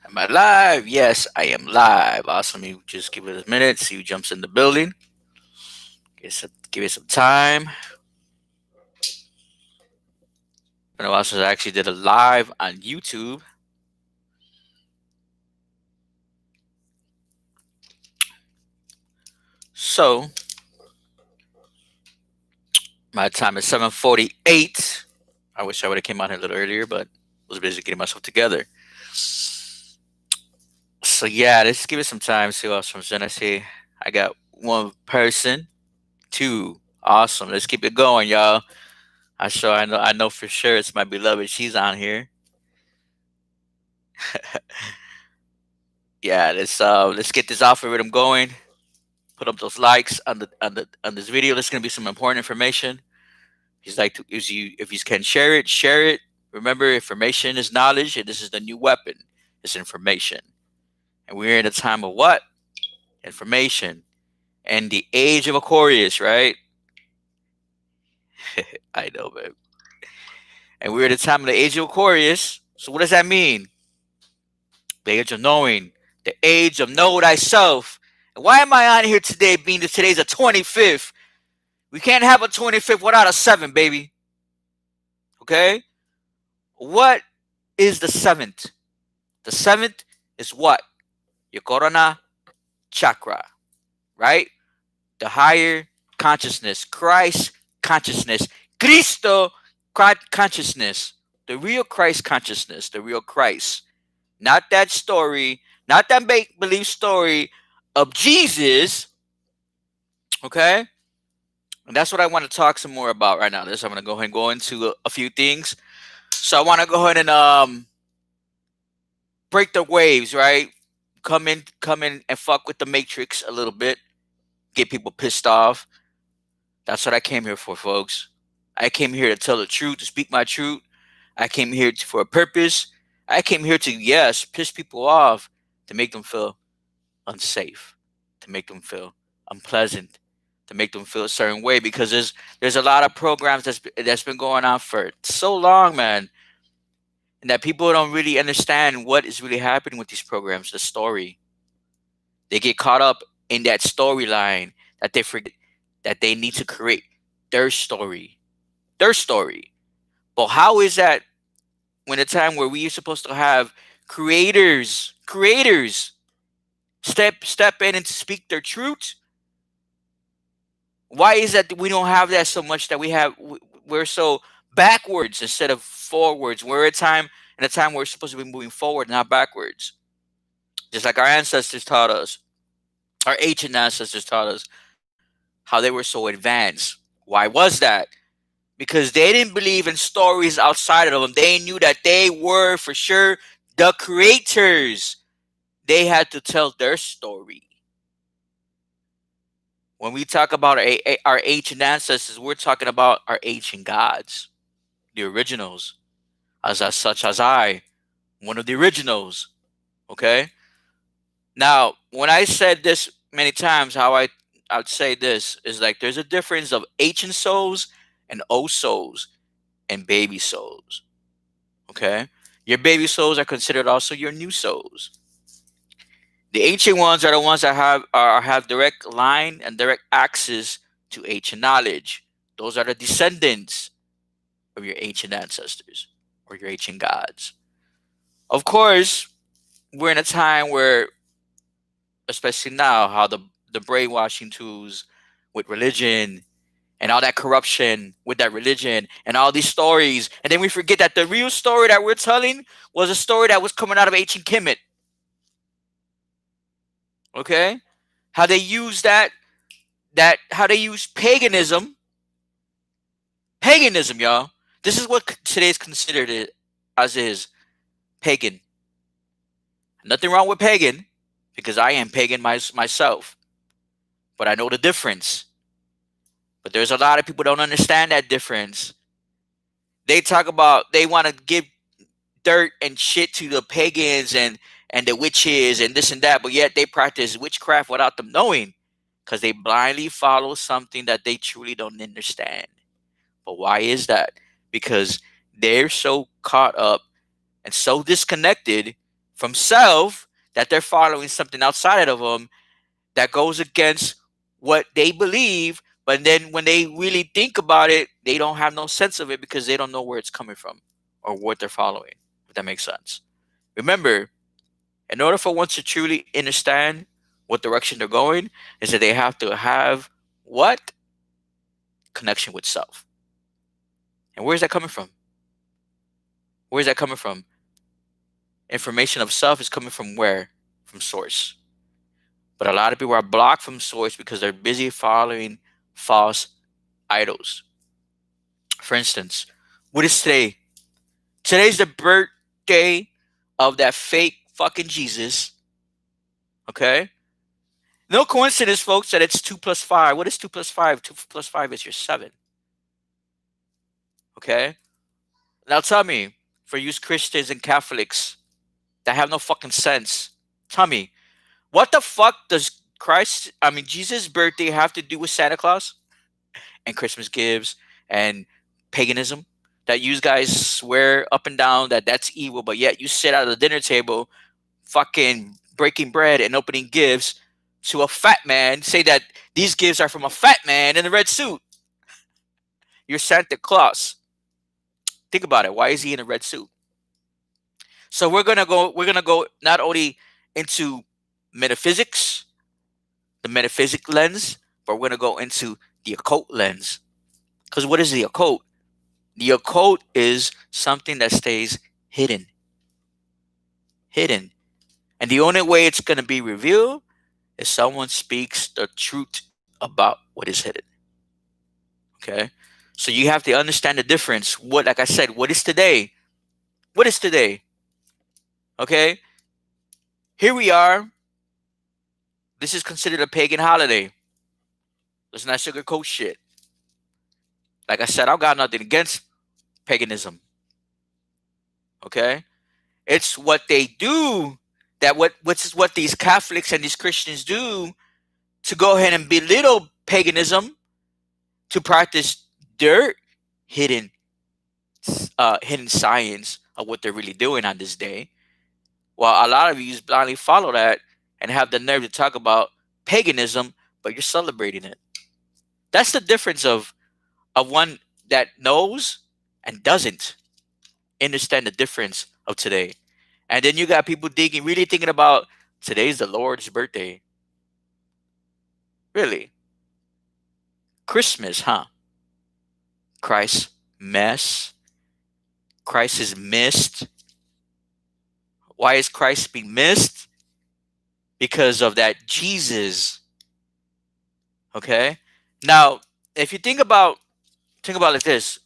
Am I live? Yes, I am live. Awesome. You just give it a minute. See who jumps in the building. Give it some time. And also, I actually did a live on YouTube. So my time is 7:48. I wish I would have came out here a little earlier, but was busy getting myself together. So yeah, let's give it some time. See what else comes in. I see I got one person, two. Awesome. Let's keep it going, y'all. I know for sure it's my beloved. She's on here. Yeah, let's get this algorithm going. Put up those likes on this video. There's gonna be some important information. If you can share it. Remember, information is knowledge, and this is the new weapon. It's information, and we're in a time of what? Information, and the age of Aquarius, right? I know, man. And we're at the time of the age of Aquarius. So what does that mean? The age of knowing, the age of know thyself. And why am I on here today? Being that today's the 25th. We can't have a 25th without a 7, baby. Okay? What is the 7th? The 7th is what? Your corona chakra, right? The higher consciousness, Christ consciousness, Cristo consciousness, the real Christ consciousness, the real Christ. Not that story, not that make believe story of Jesus, okay? And that's what I want to talk some more about right now. I'm going to go ahead and go into a few things. So I want to go ahead and break the waves, right? Come in and fuck with the matrix a little bit, get people pissed off. That's what I came here for, folks. I came here to tell the truth, to speak my truth. I came here for a purpose. I came here to, yes, piss people off, to make them feel unsafe, to make them feel unpleasant, to make them feel a certain way. Because there's a lot of programs that's been going on for so long, man, and that people don't really understand what is really happening with these programs. The story, they get caught up in that storyline that they forget that they need to create their story, their story. But how is that when a time where we are supposed to have creators step in and speak their truth? Why is that we don't have that so much? That we're so backwards instead of forwards? We're in a time where we're supposed to be moving forward, not backwards. Just like our ancestors taught us, our ancient ancestors taught us how they were so advanced. Why was that? Because they didn't believe in stories outside of them. They knew that they were for sure the creators. They had to tell their story. When we talk about our ancient ancestors, we're talking about our ancient gods, the originals, such as I, one of the originals. Okay. Now, when I said this many times, how I'd say this is like there's a difference of ancient souls and old souls and baby souls. Okay, your baby souls are considered also your new souls. The ancient ones are the ones that have direct line and direct access to ancient knowledge. Those are the descendants of your ancient ancestors or your ancient gods. Of course, we're in a time where, especially now, how the brainwashing tools with religion and all that corruption with that religion and all these stories, and then we forget that the real story that we're telling was a story that was coming out of ancient Kemet. Okay, how they use how they use paganism, y'all. This is what today's considered it as is pagan. Nothing wrong with pagan, because I am pagan myself, but I know the difference. But there's a lot of people don't understand that difference. They talk about they want to give dirt and shit to the pagans and the witches and this and that, but yet they practice witchcraft without them knowing, because they blindly follow something that they truly don't understand. But why is that? Because they're so caught up and so disconnected from self, that they're following something outside of them that goes against what they believe. But then when they really think about it, they don't have no sense of it because they don't know where it's coming from or what they're following, if that makes sense. Remember, in order for one to truly understand what direction they're going, is that they have to have what? Connection with self. And where's that coming from? Where's that coming from? Information of self is coming from where? From source. But a lot of people are blocked from source because they're busy following false idols. For instance, what is today? Today's the birthday of that fake fucking Jesus. Okay? No coincidence, folks, that it's 2 plus 5. What is 2 plus 5? 2 plus 5 is your 7. Okay? Now tell me, for you Christians and Catholics that have no fucking sense, tell me, what the fuck does Jesus' birthday have to do with Santa Claus and Christmas gifts and paganism? That you guys swear up and down that that's evil, but yet you sit at the dinner table fucking breaking bread and opening gifts to a fat man, say that these gifts are from a fat man in a red suit. You're Santa Claus. Think about it. Why is he in a red suit? So we're gonna go not only into metaphysics, the metaphysic lens, but we're gonna go into the occult lens. Because what is the occult? The occult is something that stays hidden. Hidden. And the only way it's gonna be revealed is someone speaks the truth about what is hidden. Okay? So you have to understand the difference. What, like I said, what is today? What is today? Okay? Here we are. This is considered a pagan holiday. Let's not sugarcoat shit. Like I said, I've got nothing against paganism. Okay? It's what they do that what's what these Catholics and these Christians do to go ahead and belittle paganism to practice their hidden hidden science of what they're really doing on this day. While a lot of you blindly follow that and have the nerve to talk about paganism, but you're celebrating it. That's the difference of one that knows and doesn't understand the difference of today. And then you got people thinking, really thinking about today's the Lord's birthday. Really? Christmas, huh? Christ mess. Christ is missed. Why is Christ being missed? Because of that Jesus. Okay? Now, if you think about it like this,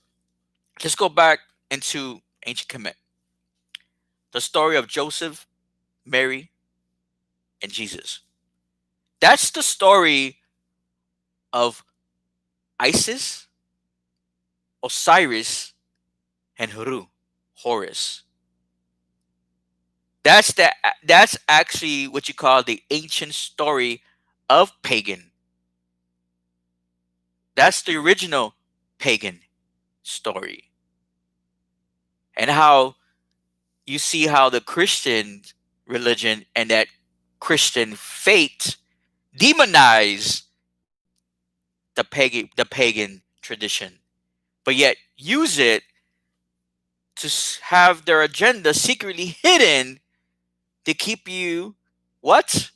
let's go back into ancient Kemet. The story of Joseph, Mary, and Jesus. That's the story of Isis, Osiris, and Horus. That's actually what you call the ancient story of pagan. That's the original pagan story. And how you see how the Christian religion and that Christian faith demonize the pagan tradition, but yet use it to have their agenda secretly hidden to keep you what?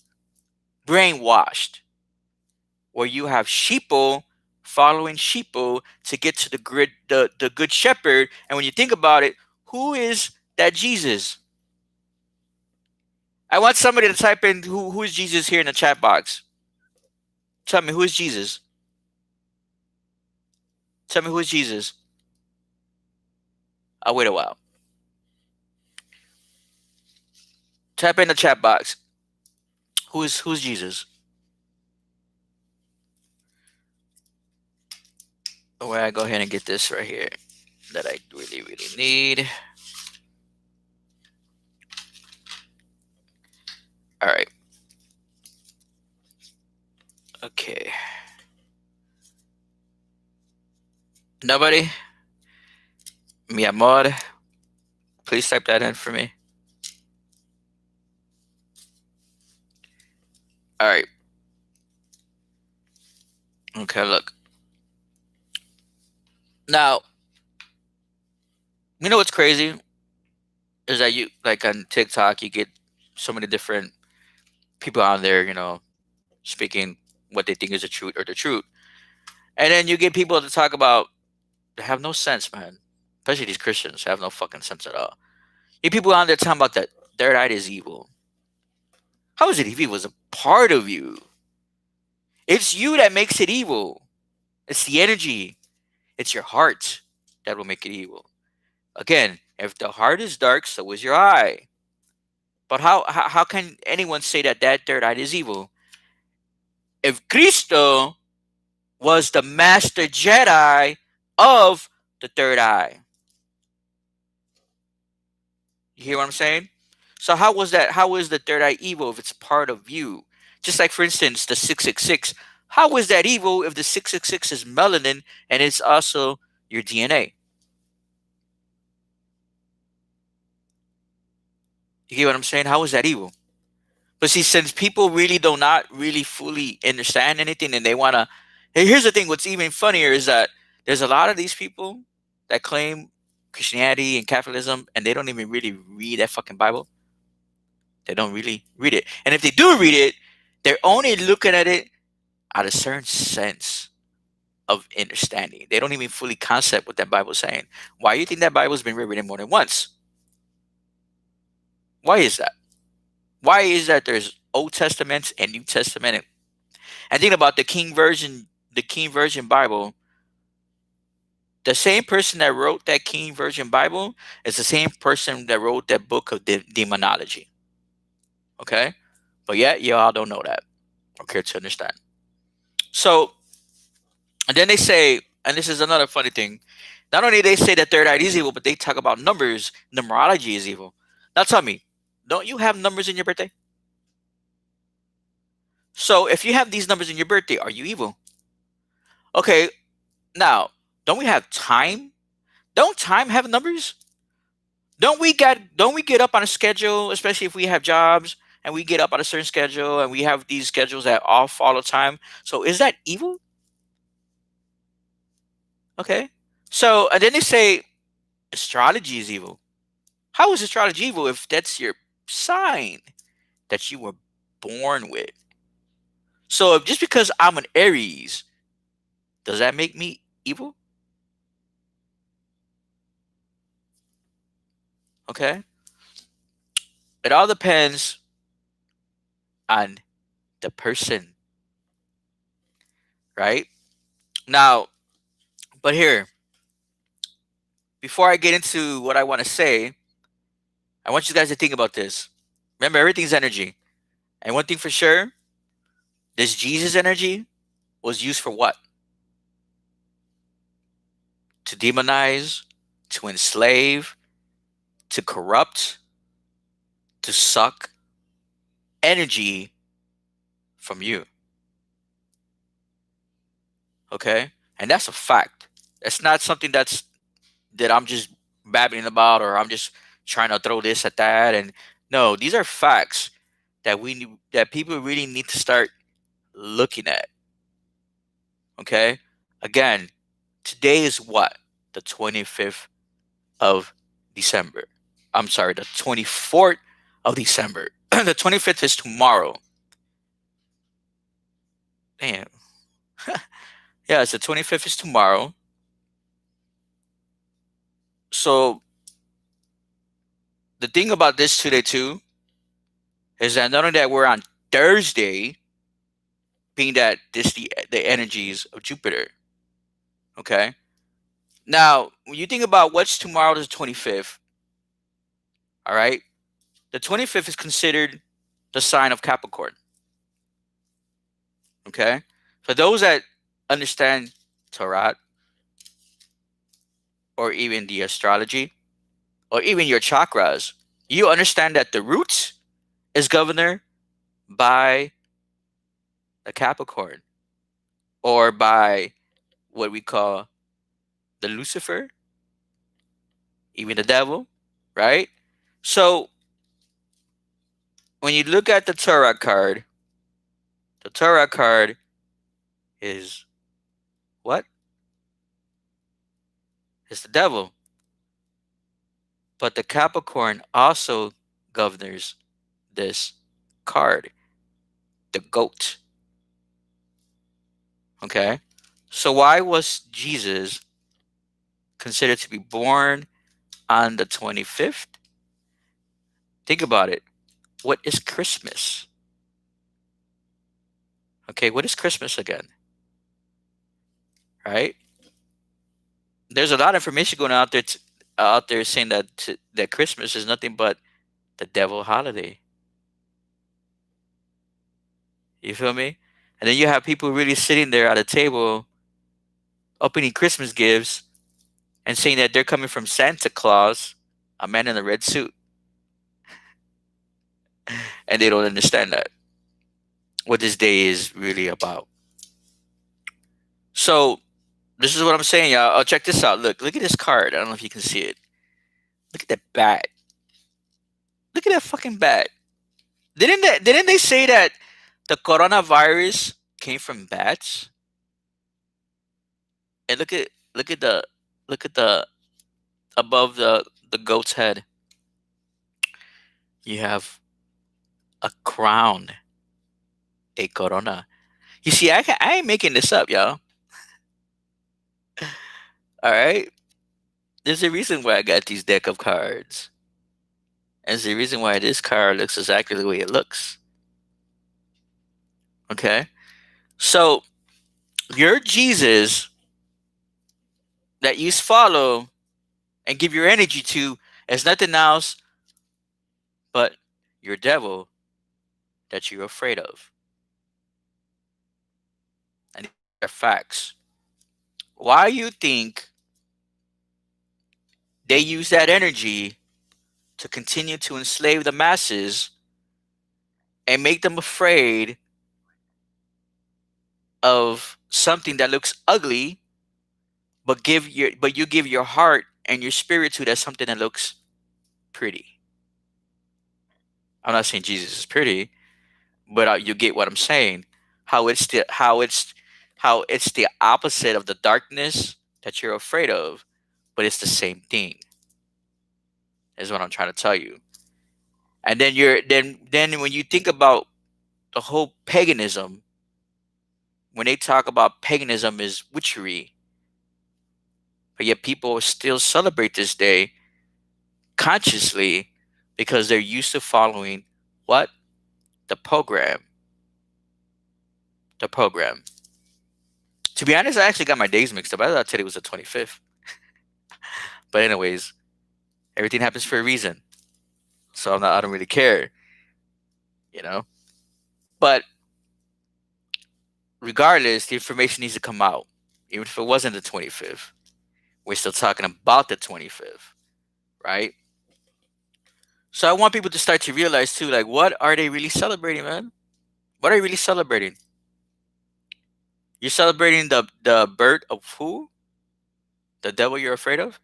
Brainwashed. Where you have sheeple following sheeple to get to the good shepherd. And when you think about it, who is that Jesus? I want somebody to type in who is Jesus here in the chat box. Tell me, who is Jesus? Tell me, who is Jesus? I'll wait a while. Type in the chat box. Who's Jesus? Oh, I go ahead and get this right here that I really, really need. All right. Okay. Nobody? Mi amor. Please type that in for me. All right. Okay, look. Now, you know what's crazy is that you like on TikTok, you get so many different people on there, speaking what they think is the truth or the truth, and then you get people to talk about they have no sense, man. Especially these Christians have no fucking sense at all. You people on there talking about that third eye is evil. How is it evil? It was a part of you. It's you that makes it evil. It's the energy. It's your heart that will make it evil. Again, if the heart is dark, so is your eye. But how can anyone say that that third eye is evil? If Cristo was the master Jedi of the third eye. You hear what I'm saying? So how was that? How is the third eye evil if it's part of you? Just like, for instance, the 666. How is that evil if the 666 is melanin and it's also your DNA? You hear what I'm saying? How is that evil? But see, since people really do not really fully understand anything and they want to. Here's the thing, what's even funnier is that there's a lot of these people that claim Christianity and capitalism and they don't even really read that fucking Bible. They don't really read it. And if they do read it, they're only looking at it at a certain sense of understanding. They don't even fully concept what that Bible's saying. Why do you think that Bible's been rewritten more than once? Why is that? Why is that there's Old Testament and New Testament? And think about the King Version Bible. The same person that wrote that King Version Bible is the same person that wrote that book of demonology. Okay? But yet, y'all don't know that or care to understand. So, and then they say, and this is another funny thing, not only they say that third eye is evil, but they talk about numbers, numerology is evil. Now tell me, don't you have numbers in your birthday? So if you have these numbers in your birthday, are you evil? Okay, now, don't we have time? Don't time have numbers? Don't we get up on a schedule, especially if we have jobs and we get up on a certain schedule and we have these schedules that all follow time. So is that evil? Okay. So and then they say astrology is evil. How is astrology evil if that's your sign that you were born with? So if just because I'm an Aries, does that make me evil? Okay. It all depends on the person, right? Now, but here, before I get into what I want to say, I want you guys to think about this. Remember, everything's energy. And one thing for sure, this Jesus energy was used for what? To demonize, to enslave, to corrupt, to suck energy from you. Okay? And that's a fact. That's not something that I'm just babbling about or I'm just trying to throw this at that. And no, these are facts that people really need to start looking at. Okay? Again, today is what? The 25th of December. I'm sorry, the 24th of December. The 25th is tomorrow. Damn. Yeah, it's the 25th is tomorrow. So the thing about this today too is that not only that we're on Thursday, being that this the energies of Jupiter. Okay. Now, when you think about what's tomorrow, the 25th, all right, the 25th is considered the sign of Capricorn. Okay. For those that understand Tarot or even the astrology or even your chakras, you understand that the roots is governed by the Capricorn or by what we call the Lucifer, even the devil, right? So when you look at the tarot card, The Torah card is what? It's the devil. But the Capricorn also governs this card, the goat. Okay? So why was Jesus considered to be born on the 25th? Think about it. What is Christmas? Okay, what is Christmas again? Right? There's a lot of information going out there out there saying that Christmas is nothing but the devil holiday. You feel me? And then you have people really sitting there at a table opening Christmas gifts and saying that they're coming from Santa Claus, a man in a red suit, and they don't understand that what this day is really about. So this is what I'm saying, y'all. Oh, check this out. Look at this card. I don't know if you can see it. Look at that bat. Look at that fucking bat. Didn't they say that the coronavirus came from bats? And look at the above the goat's head. You have a crown, a corona. You see, I ain't making this up, y'all. All right. There's a reason why I got these deck of cards. And there's a reason why this card looks exactly the way it looks. Okay. So your Jesus that you follow and give your energy to is nothing else but your devil that you're afraid of. And these are facts. Why you think they use that energy to continue to enslave the masses and make them afraid of something that looks ugly, but you give your heart and your spirit to that something that looks pretty. I'm not saying Jesus is pretty, but you get what I'm saying. How it's the how it's the opposite of the darkness that you're afraid of, but it's the same thing. Is what I'm trying to tell you. And then when you think about the whole paganism, when they talk about paganism is witchery, but yet people still celebrate this day consciously because they're used to following what? The program. The program. To be honest, I actually got my days mixed up. I thought today was the 25th. But anyways, everything happens for a reason. So I don't really care, you know? But regardless, the information needs to come out. Even if it wasn't the 25th. We're still talking about the 25th, right? So I want people to start to realize too, like, what are they really celebrating, man? What are you really celebrating? You're celebrating the birth of who? The devil you're afraid of?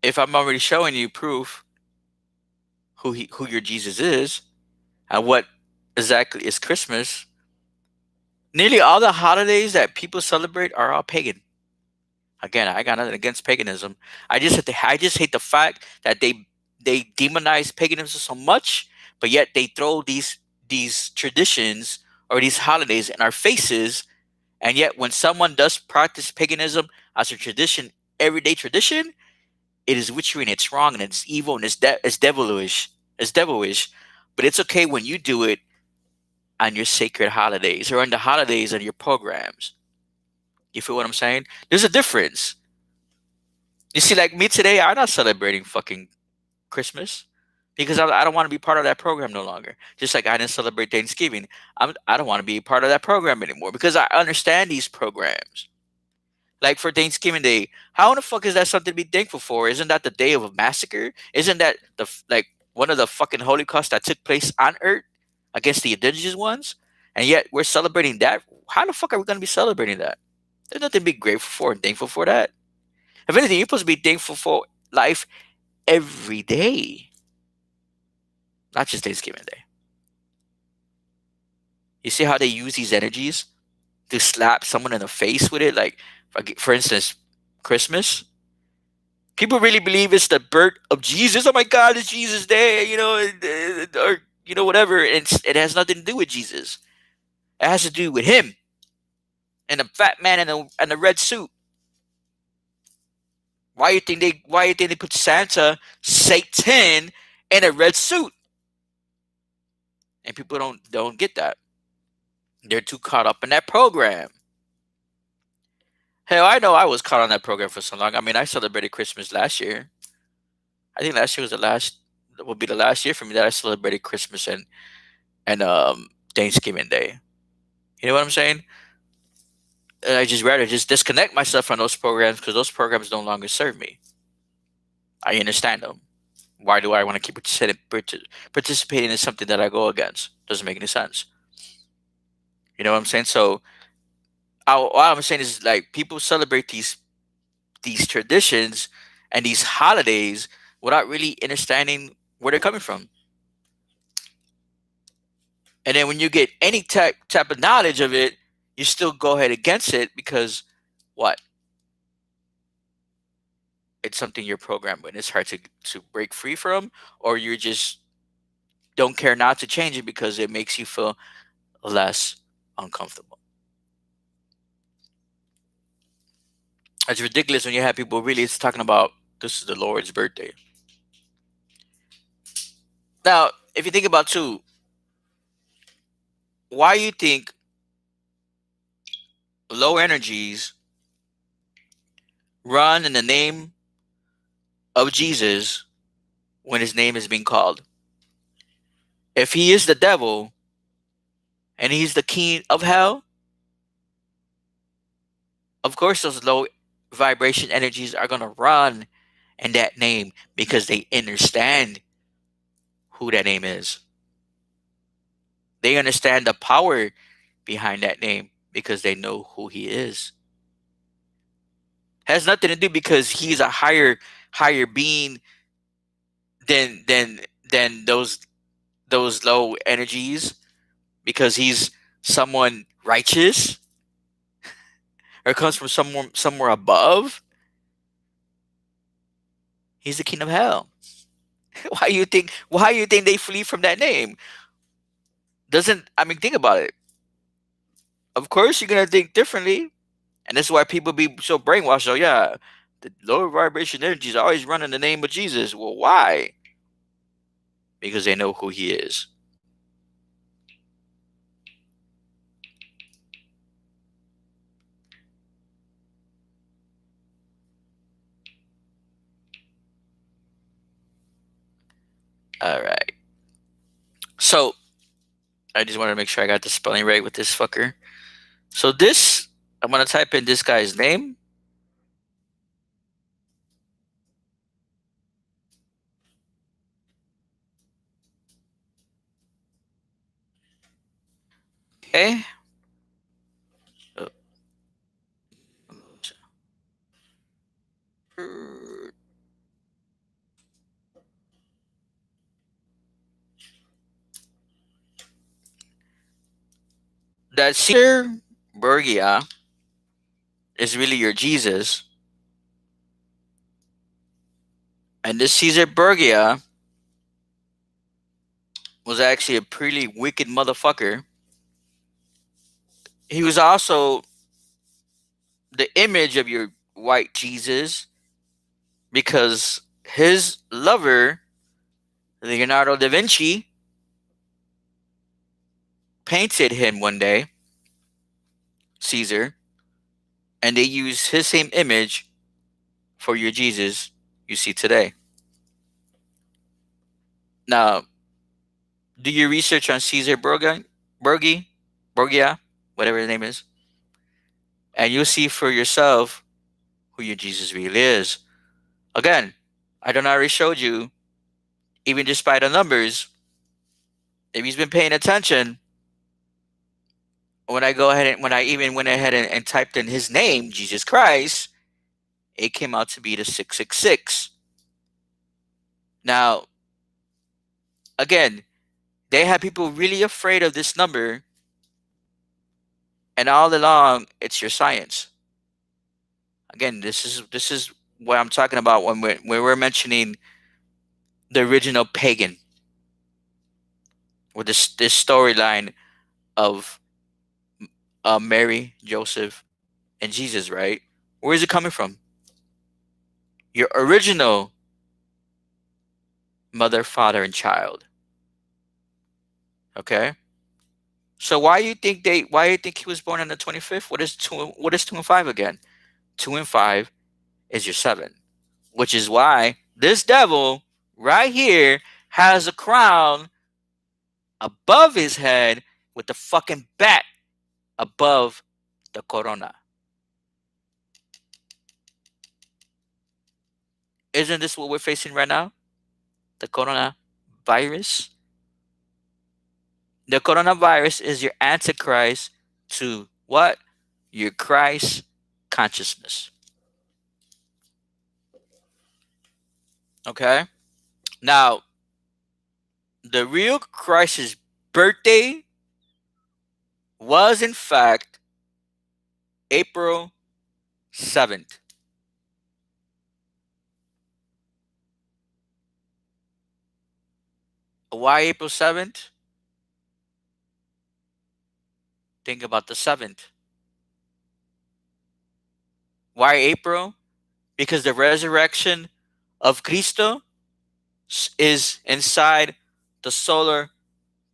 If I'm already showing you proof who your Jesus is and what exactly is Christmas, nearly all the holidays that people celebrate are all pagan. Again, I got nothing against paganism. I just hate the fact that they demonize paganism so much, but yet they throw these traditions or these holidays in our faces, and yet when someone does practice paganism as a tradition, everyday tradition, it is witchery and it's wrong and it's evil and it's devilish. It's devilish, but it's okay when you do it on your sacred holidays or on the holidays of your programs. You feel what I'm saying? There's a difference. You see, like me today, I'm not celebrating fucking Christmas because I don't want to be part of that program no longer. Just like I didn't celebrate Thanksgiving, I don't want to be part of that program anymore because I understand these programs. Like for Thanksgiving Day, how in the fuck is that something to be thankful for? Isn't that the day of a massacre? Isn't that like one of the fucking holocausts that took place on Earth against the indigenous ones? And yet we're celebrating that. How the fuck are we gonna be celebrating that? There's nothing to be grateful for and thankful for that. If anything, you're supposed to be thankful for life every day, not just Thanksgiving Day. You see how they use these energies to slap someone in the face with it? Like, for instance, Christmas. People really believe it's the birth of Jesus. Oh my God, it's Jesus' Day, or whatever. It has nothing to do with Jesus. It has to do with him and the fat man in the red suit. Why you think they put Santa, Satan, in a red suit? And people don't get that. They're too caught up in that program. Hell, I know I was caught on that program for so long. I mean, I celebrated Christmas last year. I think last year was the last will be the last year for me that I celebrated Christmas and Thanksgiving Day. You know what I'm saying? And I just rather just disconnect myself from those programs because those programs no longer serve me. I understand them. Why do I want to keep participating in something that I go against? Doesn't make any sense. You know what I'm saying? So all I'm saying is like people celebrate these traditions and these holidays without really understanding where they're coming from. And then when you get any type of knowledge of it, you still go ahead against it because what? It's something you're programmed with. It's hard to break free from, or you just don't care not to change it because it makes you feel less uncomfortable. It's ridiculous when you have people really talking about this is the Lord's birthday. Now, if you think about too, why you think low energies run in the name of Jesus when his name is being called? If he is the devil and he's the king of hell, of course those low vibration energies are going to run in that name because they understand who that name is. They understand the power behind that name because they know who he is. Has nothing to do because he's a higher being than than those low energies because he's someone righteous or comes from somewhere above. He's the king of hell. Why you think they flee from that name? Doesn't I mean think about it. Of course you're gonna think differently. And this is why people be so brainwashed. Oh yeah, the lower vibration energies always run in the name of Jesus. Well, why? Because they know who he is. All right. So I just wanted to make sure I got the spelling right with this fucker. So this, I'm gonna type in this guy's name. Okay. Uh, That Caesar Borgia is really your Jesus, and this Caesar Borgia was actually a pretty wicked motherfucker. He was also the image of your white Jesus because his lover, Leonardo da Vinci, painted him one day, Caesar, and they used his same image for your Jesus you see today. Now, do your research on Caesar Borgia, whatever his name is, and you'll see for yourself who your Jesus really is. Again, I done already showed you, even just by the numbers, if he's been paying attention, when I even went ahead and typed in his name, Jesus Christ, it came out to be the 666. Now, again, they had people really afraid of this number And all along, it's your science. Again, this is what I'm talking about when we're mentioning the original pagan, or this storyline of Mary, Joseph, and Jesus, right? Where is it coming from? Your original mother, father, and child. Okay. So why you think he was born on the 25th? What is 2 and 5 again? 2 and 5 is your 7, which is why this devil right here has a crown above his head with the fucking bat above the corona. Isn't this what we're facing right now? The corona virus. The coronavirus is your antichrist to what? Your Christ consciousness. Okay? Now, the real Christ's birthday was in fact April 7th. Why April 7th? Think about the 7th. Why April? Because the resurrection of Cristo is inside the solar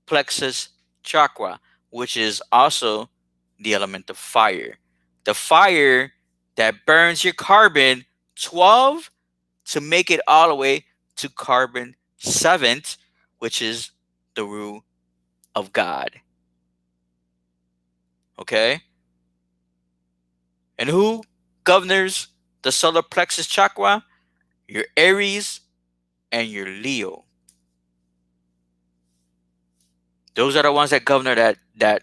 plexus chakra, which is also the element of fire. The fire that burns your carbon 12 to make it all the way to carbon 7th, which is the rule of God. Okay? And who governs the solar plexus chakra? Your Aries and your Leo. Those are the ones that govern that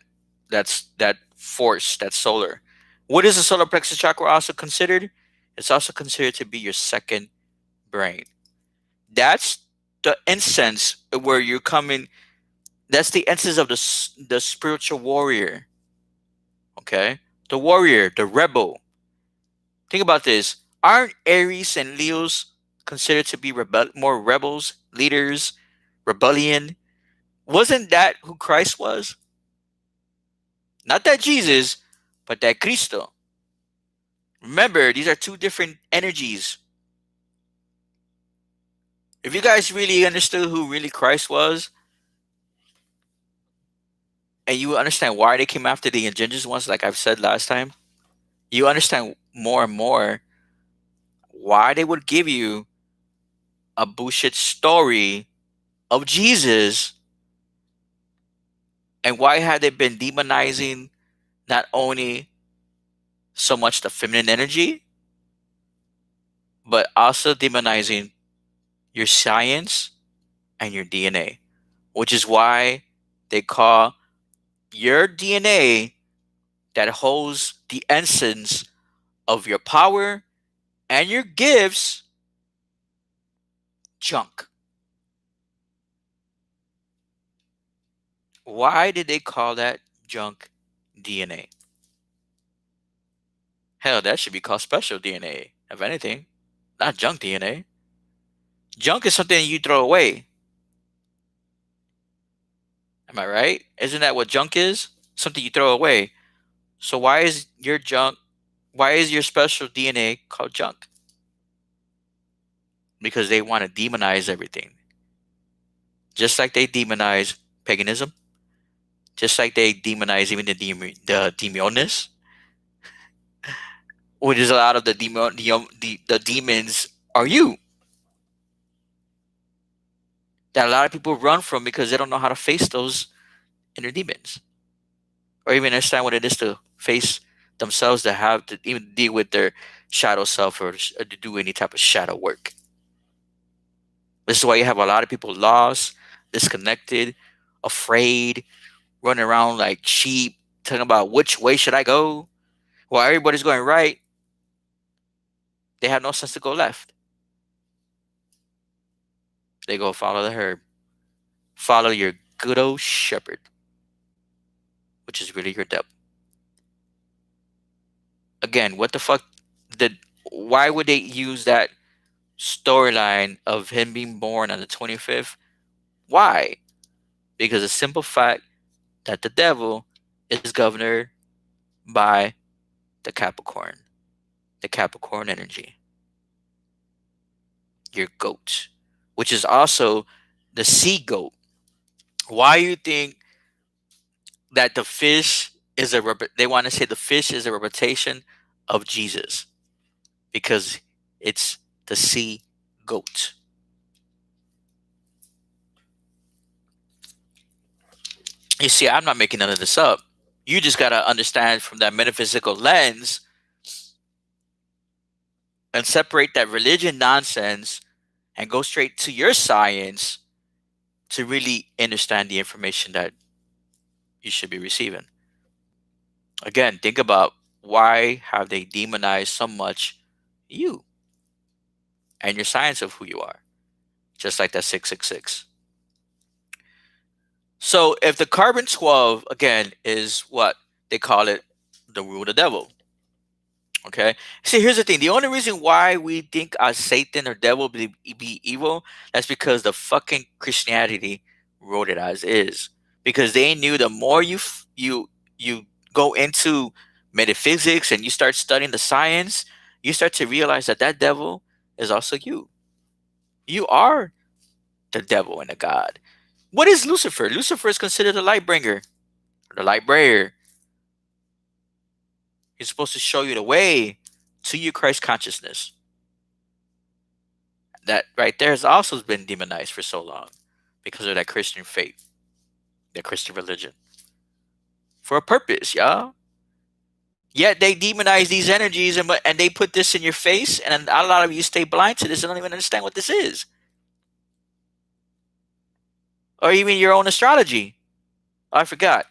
force, that solar. What is the solar plexus chakra also considered? It's also considered to be your second brain. That's the incense where you're coming. That's the incense of the spiritual warrior. Okay, the warrior, the rebel. Think about this. Aren't Aries and Leos considered to be more rebels, leaders, rebellion? Wasn't that who Christ was? Not that Jesus, but that Cristo. Remember, these are two different energies. If you guys really understood who really Christ was, and you understand why they came after the indigenous ones, like I've said last time, you understand more and more why they would give you a bullshit story of Jesus, and why had they been demonizing not only so much the feminine energy, but also demonizing your science and your DNA, which is why they call your DNA that holds the essence of your power and your gifts junk. Why did they call that junk DNA? Hell, that should be called special DNA, if anything, not junk DNA. Junk is something you throw away. Am I right? Isn't that what junk is? Something you throw away. So why is your junk, why is your special DNA called junk? Because they want to demonize everything. Just like they demonize paganism, just like they demonize even the demonists, which is a lot of the demons are you, that a lot of people run from because they don't know how to face those inner demons, or even understand what it is to face themselves, to have to even deal with their shadow self, or to do any type of shadow work. This is why you have a lot of people lost, disconnected, afraid, running around like sheep, talking about which way should I go. While everybody's going right, they have no sense to go left. They go follow the herd, follow your good old shepherd, which is really your devil. Again, what the fuck did why would they use that storyline of him being born on the 25th? Why? Because the simple fact that the devil is governed by the Capricorn energy, your goat, which is also the sea goat. Why you think that the fish is they want to say the fish is a representation of Jesus because it's the sea goat. You see, I'm not making none of this up. You just got to understand from that metaphysical lens and separate that religion nonsense and go straight to your science to really understand the information that you should be receiving. Again, think about why have they demonized so much you and your science of who you are, just like that 666. So if the carbon 12 again is what they call it, the rule of the devil. Okay. See, here's the thing. The only reason why we think Satan or devil be evil, that's because the fucking Christianity wrote it as is. Because they knew the more you go into metaphysics and you start studying the science, you start to realize that that devil is also you. You are the devil and the god. What is Lucifer? Lucifer is considered the light bringer, the light bearer. He's supposed to show you the way to your Christ consciousness. That right there has also been demonized for so long because of that Christian faith, that Christian religion. For a purpose, y'all. Yet they demonize these energies and they put this in your face, and a lot of you stay blind to this and don't even understand what this is. Or even your own astrology. Oh, I forgot.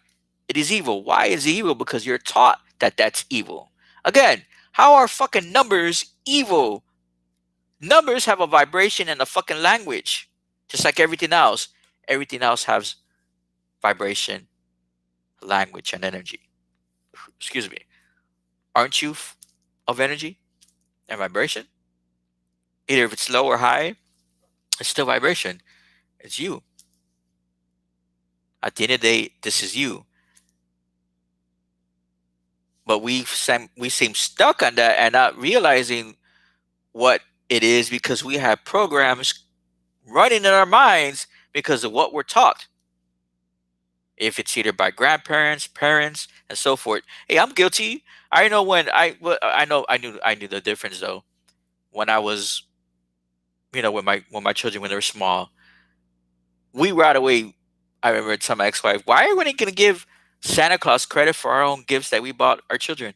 It is evil. Why is it evil? Because you're taught that that's evil. Again, how are fucking numbers evil? Numbers have a vibration and a fucking language, just like everything else. Everything else has vibration, language, and energy. Excuse me. Aren't you of energy and vibration? Either if it's low or high, it's still vibration. It's you. At the end of the day, this is you. But we seem stuck on that and not realizing what it is because we have programs running in our minds because of what we're taught. If it's either by grandparents, parents, and so forth. Hey, I'm guilty. I know when I knew the difference though. When I was, when my children when they were small, we right away. I remember telling my ex-wife, "Why are we going to give Santa Claus credit for our own gifts that we bought our children?"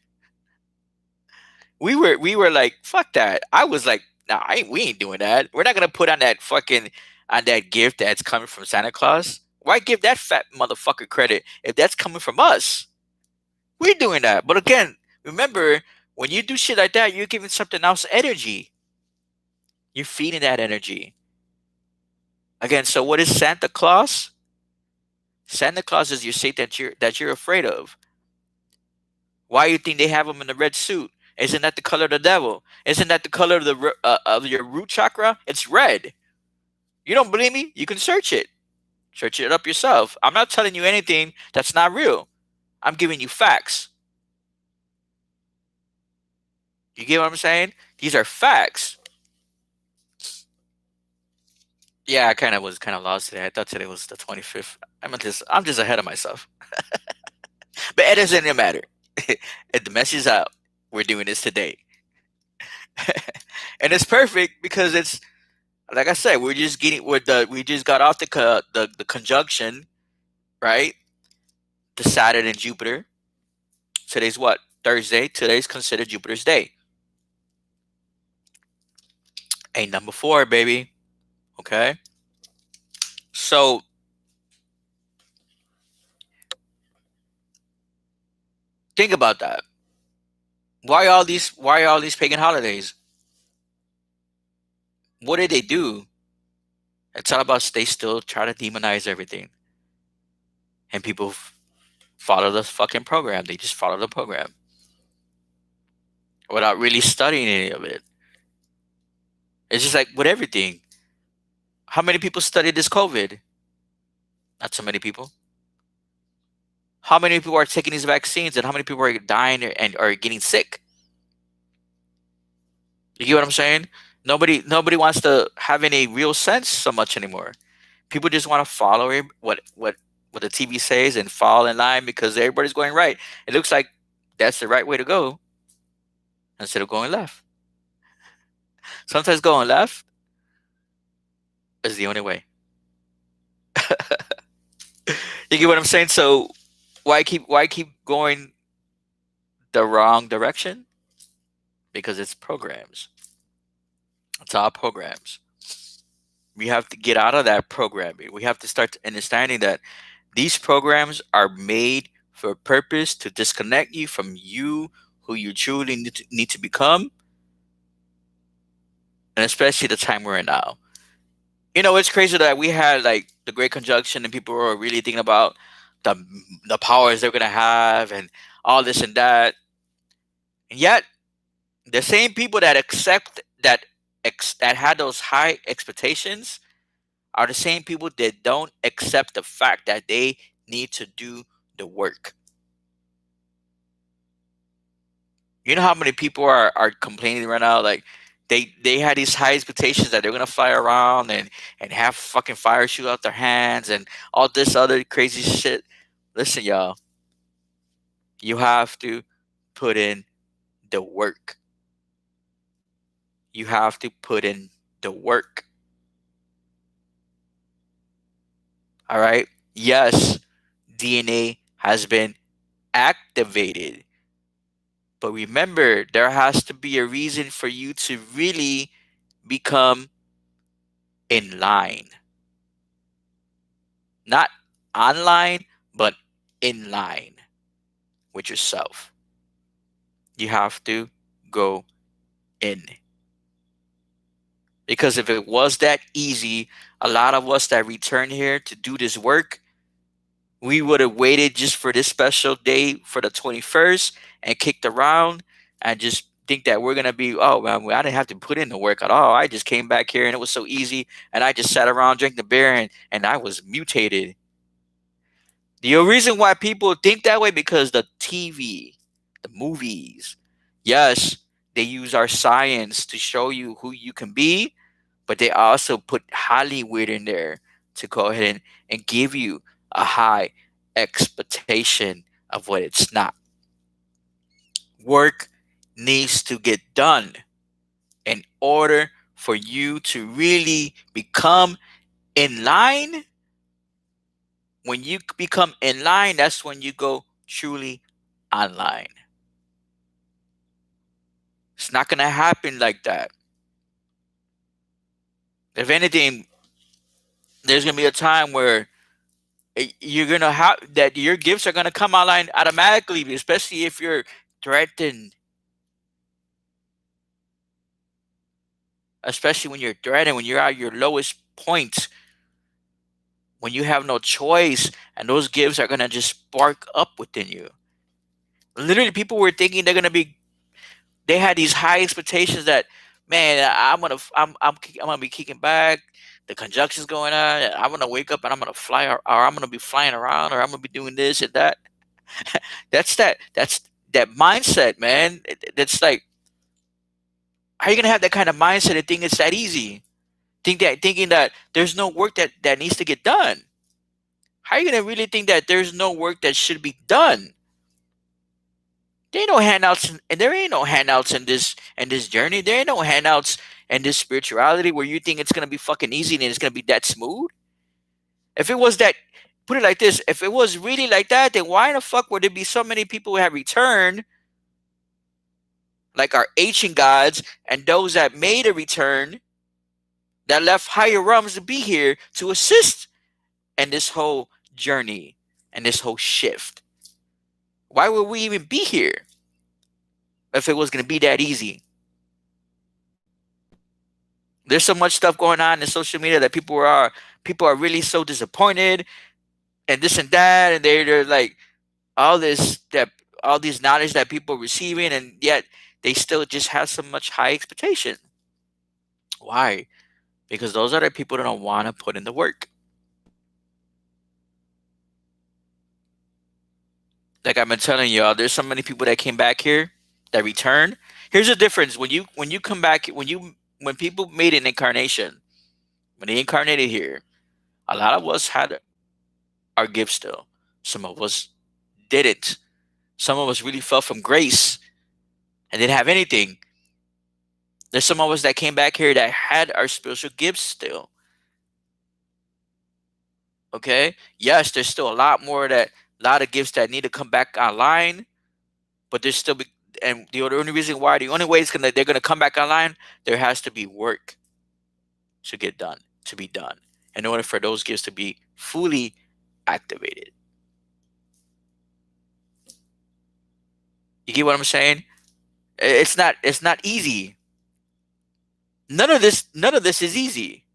We were like, "Fuck that." I was like, "Nah, we ain't doing that. We're not gonna put on that gift that's coming from Santa Claus. Why give that fat motherfucker credit if that's coming from us? We're doing that." But again, remember, when you do shit like that, you're giving something else energy. You're feeding that energy. Again, so what is Santa Claus? Santa Claus is your Satan that you're afraid of. Why you think they have him in the red suit? Isn't that the color of the devil? Isn't that the color of of your root chakra? It's red. You don't believe me? You can search it. Search it up yourself. I'm not telling you anything that's not real. I'm giving you facts. You get what I'm saying? These are facts. Yeah, I kind of was kind of lost today. I thought today was the 25th. I'm just ahead of myself. But it doesn't even matter. If the message is out, we're doing this today. And it's perfect because it's like I said, we just got off the conjunction, right? The Saturn and Jupiter. Today's what? Thursday. Today's considered Jupiter's day. Ain't number four, baby. Okay. So think about that. Why all these pagan holidays? What did they do? It's all about they still try to demonize everything. And people follow the fucking program. They just follow the program. without really studying any of it. It's just like with everything. How many people studied this COVID? Not so many people. How many people are taking these vaccines, and how many people are dying and are getting sick? You get what I'm saying? Nobody wants to have any real sense so much anymore. People just want to follow what the TV says and fall in line because everybody's going right. It looks like that's the right way to go instead of going left. Sometimes going left is the only way. You get what I'm saying? So why keep going the wrong direction? Because it's programs. It's all programs. We have to get out of that programming. We have to start understanding that these programs are made for a purpose to disconnect you from you, who you truly need to become, and especially the time we're in now. It's crazy that we had like the Great Conjunction, and people were really thinking about the the powers they're gonna have and all this and that, and yet the same people that accept that had those high expectations are the same people that don't accept the fact that they need to do the work. You know how many people are complaining right now? Like they had these high expectations that they're gonna fly around and have fucking fire shoot out their hands and all this other crazy shit. Listen, y'all, you have to put in the work. You have to put in the work. All right. Yes, DNA has been activated. But remember, there has to be a reason for you to really become in line. Not online, but in line with yourself. You have to go in. Because if it was that easy, a lot of us that return here to do this work, we would have waited just for this special day for the 21st and kicked around and just think that we're going to be, oh, man, I didn't have to put in the work at all. I just came back here and it was so easy. And I just sat around, drank the beer, and I was mutated. The reason why people think that way because the TV, the movies, yes, they use our science to show you who you can be, but they also put Hollywood in there to go ahead and give you a high expectation of what it's not. Work needs to get done in order for you to really become in line. When you become in line, that's when you go truly online. It's not going to happen like that. If anything, there's going to be a time where you're going to have that your gifts are going to come online automatically, especially if you're threatened. Especially when you're threatened, when you're at your lowest point, when you have no choice, and those gifts are going to just spark up within you. Literally, people were thinking they had these high expectations that, man, I'm gonna be kicking back. The conjunction's going on. And I'm gonna wake up and I'm gonna fly, or I'm gonna be flying around, or I'm gonna be doing this and that. That's that mindset, man. That's like, how are you gonna have that kind of mindset and think it's that easy? Thinking that there's no work that needs to get done. How are you gonna really think that there's no work that should be done? There ain't no handouts, and there ain't no handouts in this journey. There ain't no handouts in this spirituality where you think it's gonna be fucking easy and it's gonna be that smooth. If it was that, put it like this: if it was really like that, then why the fuck would there be so many people who have returned, like our ancient gods and those that made a return, that left higher realms to be here to assist in this whole journey and this whole shift? Why would we even be here if it was gonna be that easy? There's so much stuff going on in social media that people are really so disappointed and this and that, and they're like all this that all these knowledge that people are receiving, and yet they still just have so much high expectation. Why? Because those are the people that don't want to put in the work. Like I've been telling y'all, there's so many people that came back here that returned. Here's the difference: when you come back, when people made an incarnation, when they incarnated here, a lot of us had our gifts still. Some of us didn't. Some of us really fell from grace and didn't have anything. There's some of us that came back here that had our spiritual gifts still. Okay. Yes, there's still a lot more that a lot of gifts that need to come back online, but there's still and the only reason why the only way they're gonna come back online, there has to be work to get done, to be done, in order for those gifts to be fully activated. You get what I'm saying? It's not easy. None of this is easy.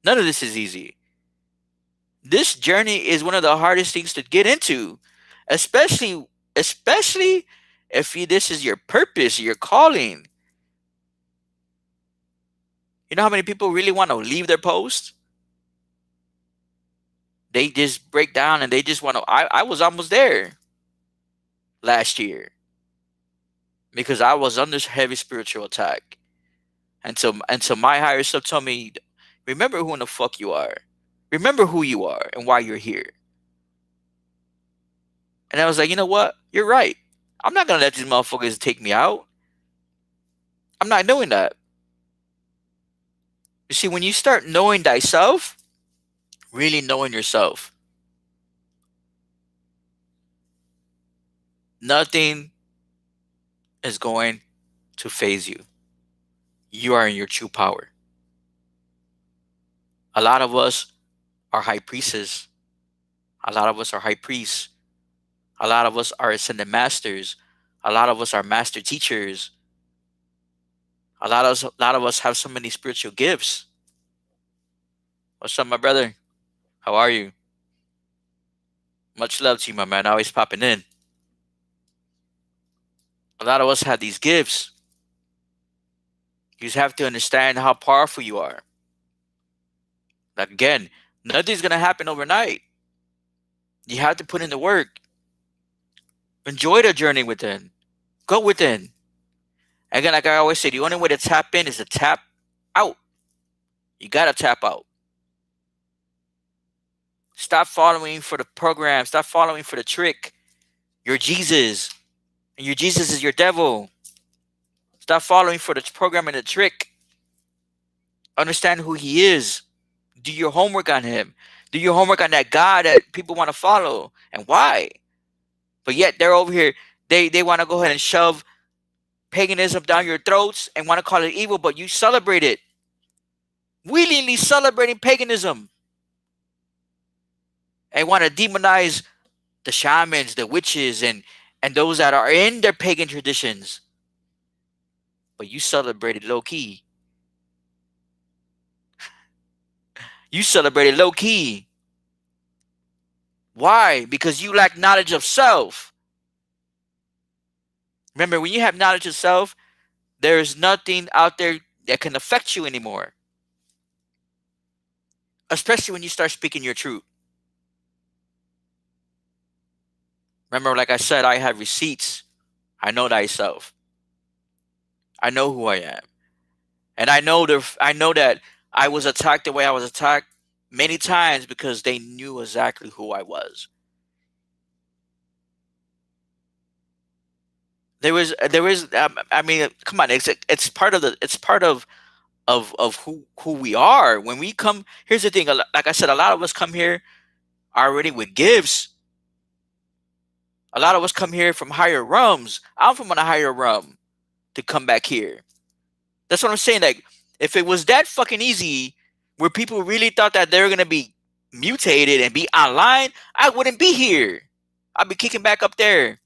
None of this is easy. This journey is one of the hardest things to get into, especially if this is your purpose, your calling. You know how many people really want to leave their post? They just break down and they just want to. I was almost there last year because I was under heavy spiritual attack. And so my higher self told me, remember who in the fuck you are. Remember who you are and why you're here. And I was like, you know what? You're right. I'm not gonna let these motherfuckers take me out. I'm not doing that. You see, when you start knowing thyself, really knowing yourself, nothing is going to phase you. You are in your true power. A lot of us are high priestesses. A lot of us are high priests. A lot of us are ascended masters. A lot of us are master teachers. A lot of us have so many spiritual gifts. What's up, my brother? How are you? Much love to you, my man. Always popping in. A lot of us have these gifts. You just have to understand how powerful you are. Like again, nothing's gonna happen overnight. You have to put in the work. Enjoy the journey within. Go within. Again, like I always say, the only way to tap in is to tap out. You gotta tap out. Stop following for the program. Stop following for the trick. You're Jesus. And your Jesus is your devil. Stop following for the program and the trick. Understand who he is. Do your homework on him. Do your homework on that God that people want to follow and why. But yet they're over here. They want to go ahead and shove paganism down your throats and want to call it evil, but you celebrate it. Willingly celebrating paganism and want to demonize the shamans, the witches, and those that are in their pagan traditions. But you celebrate it low key. You celebrate it low key. Why? Because you lack knowledge of self. Remember, when you have knowledge of self, there is nothing out there that can affect you anymore. Especially when you start speaking your truth. Remember, like I said, I have receipts. I know thyself. I know who I am. And I know that I was attacked the way I was attacked many times because they knew exactly who I was. There was I mean, come on, it's part of who we are when we come. Here's the thing, like I said, a lot of us come here already with gifts. A lot of us come here from higher realms. I'm from a higher realm to come back here. That's what I'm saying. Like, if it was that fucking easy, where people really thought that they were gonna be mutated and be online, I wouldn't be here. I'd be kicking back up there.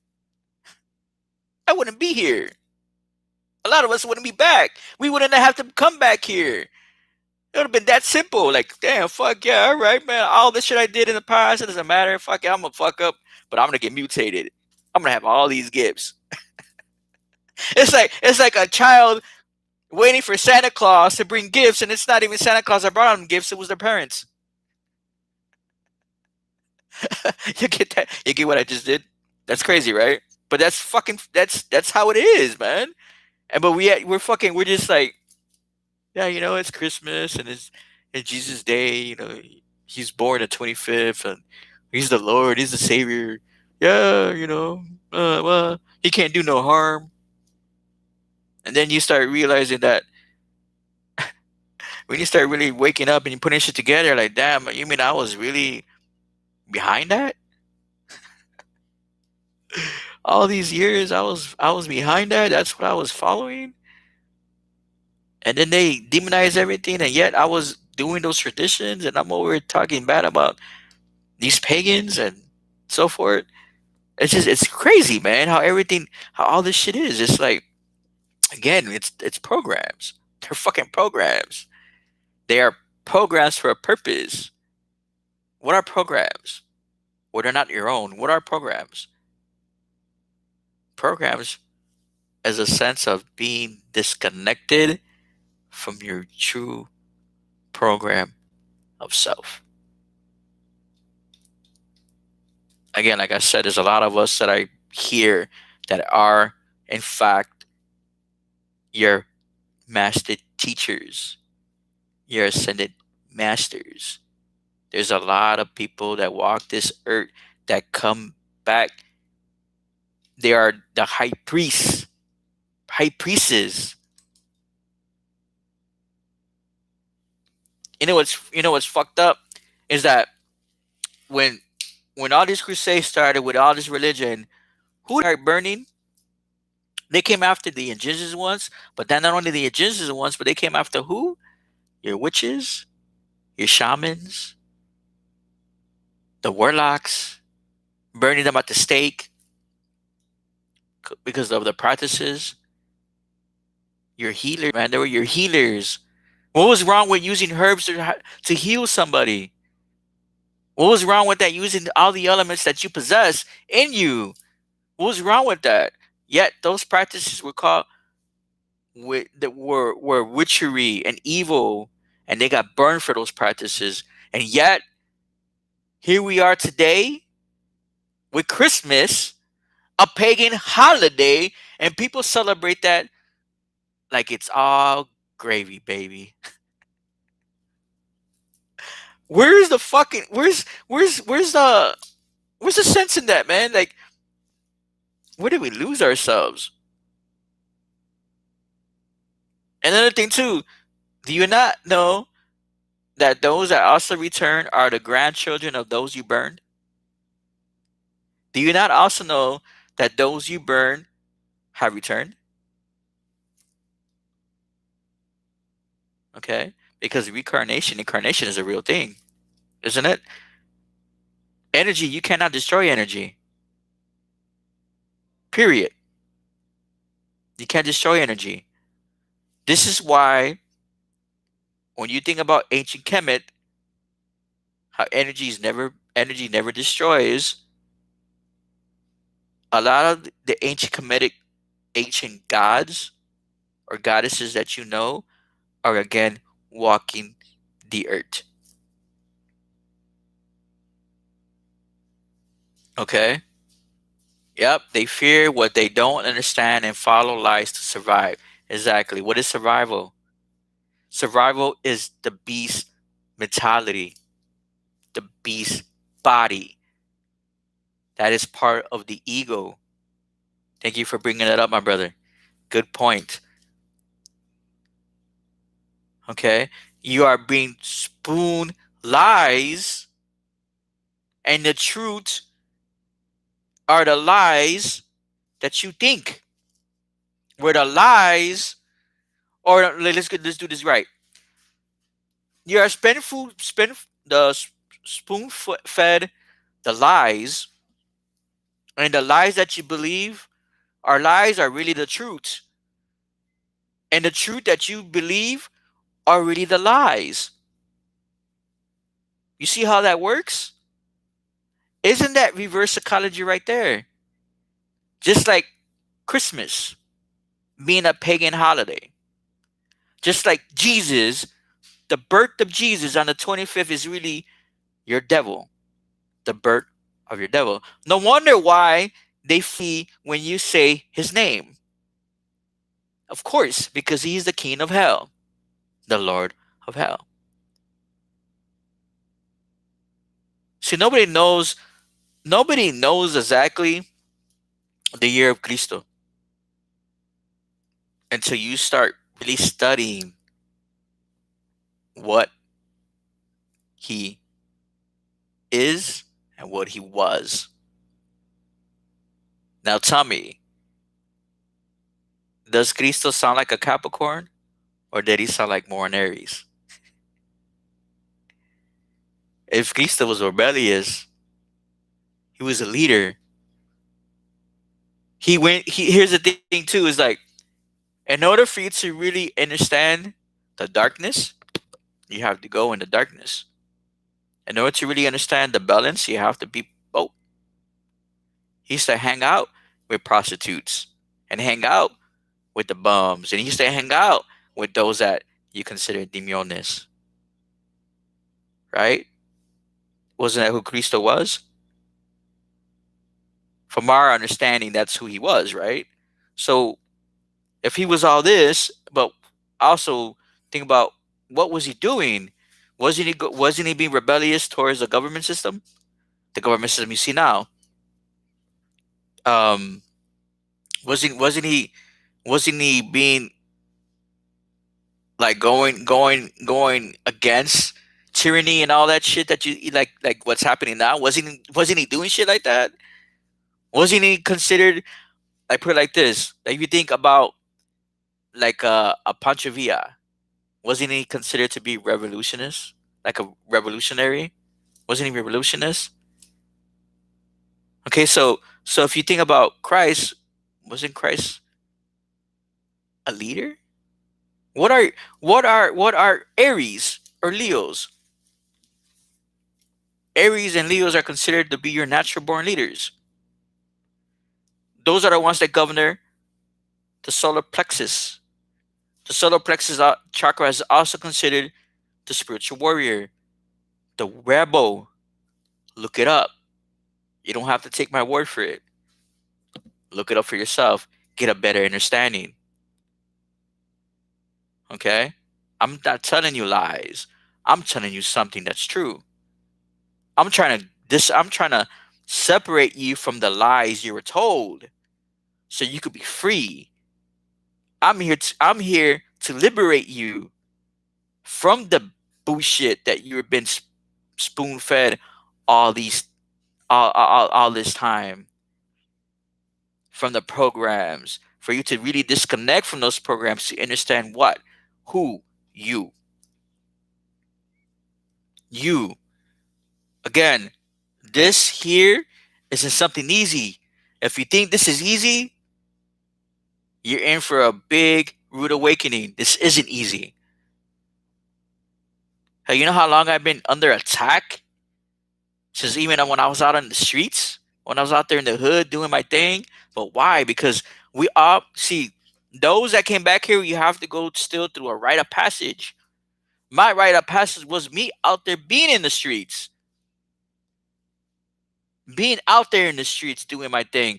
I wouldn't be here. A lot of us wouldn't be back. We wouldn't have to come back here. It would have been that simple. Like, damn, fuck yeah, all right, man. All the shit I did in the past, it doesn't matter. Fuck it, I'm gonna fuck up, but I'm gonna get mutated. I'm gonna have all these gifts. It's like a child waiting for Santa Claus to bring gifts, and it's not even Santa Claus that brought them gifts. It was their parents. You get that? You get what I just did? That's crazy, right? But that's fucking. That's how it is, man. And but we're fucking. We're just like, yeah, it's Christmas and it's Jesus Day. He's born the 25th, and he's the Lord. He's the Savior. Yeah, well, he can't do no harm. And then you start realizing that when you start really waking up and you putting shit together, like, damn, you mean I was really behind that? All these years, I was behind that. That's what I was following. And then they demonize everything, and yet I was doing those traditions, and I'm over here talking bad about these pagans and so forth. It's crazy, man. How all this shit is. It's like, again, it's programs. They're fucking programs. They are programs for a purpose. What are programs? Well, they're not your own. What are programs? Programs as a sense of being disconnected from your true program of self. Again, like I said, there's a lot of us that I hear that are, in fact, your master teachers, your ascended masters. There's a lot of people that walk this earth that come back. They are the high priests, high priestesses. You know what's fucked up is that when when all these crusades started with all this religion, who they are burning? They came after the indigenous ones, but then not only the indigenous ones, but they came after who? Your witches, your shamans, the warlocks, burning them at the stake because of the practices. Your healers, man, they were your healers. What was wrong with using herbs to heal somebody? What was wrong with that? Using all the elements that you possess in you. What was wrong with that? Yet those practices were called that were witchery and evil, and they got burned for those practices. And yet here we are today with Christmas, a pagan holiday, and people celebrate that like it's all gravy, baby. Where's the fucking where's the sense in that, man? Like, where did we lose ourselves? Another thing too, do you not know that those that also return are the grandchildren of those you burned? Do you not also know that those you burned have returned? Okay? Because incarnation is a real thing, isn't it? Energy, you cannot destroy energy. Period. You can't destroy energy. This is why when you think about ancient Kemet, how energy never destroys, a lot of the ancient Kemetic ancient gods or goddesses that you know are again walking the earth. Okay? Yep, they fear what they don't understand and follow lies to survive. Exactly. What is survival? Survival is the beast mentality, the beast body. That is part of the ego. Thank you for bringing that up, my brother. Good point. Okay? You are being spoon lies, and the truth are the lies that you think. Where the lies, or let's do this right. You are spin the spoon fed the lies, and the lies that you believe are lies are really the truth, and the truth that you believe are really the lies. You see how that works? Isn't that reverse psychology right there? Just like Christmas. being a pagan holiday. Just like Jesus, the birth of Jesus on the 25th is really your devil, the birth of your devil. No wonder why they flee when you say his name. Of course, because he is the king of hell, the Lord of hell. See, nobody knows exactly the year of Cristo until you start really studying what he is and what he was. Now tell me, does Cristo sound like a Capricorn or did he sound like more an Aries? If Cristo was rebellious, he was a leader. Here's the thing too, is like, in order for you to really understand the darkness, you have to go in the darkness. In order to really understand the balance, you have to be both. He used to hang out with prostitutes and hang out with the bums, and he used to hang out with those that you consider demiones, right? Wasn't that who Cristo was? From our understanding, that's who he was, right? So if he was all this, but also think about what was he doing? Wasn't he being rebellious towards the government system? The government system you see now. Um, wasn't he being like going against tyranny and all that shit that you like what's happening now? Wasn't he doing shit like that? Wasn't he considered, like, put it like this? Like, if you think about like a Pancho Villa, wasn't he considered to be revolutionist? Like a revolutionary? Wasn't he revolutionist? Okay, so if you think about Christ, wasn't Christ a leader? What are Aries or Leos? Aries and Leos are considered to be your natural born leaders. Those are the ones that govern the solar plexus. The solar plexus chakra is also considered the spiritual warrior, the rebel. Look it up. You don't have to take my word for it. Look it up for yourself. Get a better understanding. Okay? I'm not telling you lies. I'm telling you something that's true. I'm trying to separate you from the lies you were told so you could be free. I'm here to liberate you from the bullshit that you've been spoon fed all these all this time, from the programs, for you to really disconnect from those programs to understand what who you you again. This here isn't something easy. If you think this is easy, you're in for a big rude awakening. This isn't easy. Hey, you know how long I've been under attack? Since even when I was out on the streets, when I was out there in the hood doing my thing. But why? Because we all see those that came back here, you have to go still through a rite of passage. My rite of passage was me out there being in the streets, being out there in the streets doing my thing,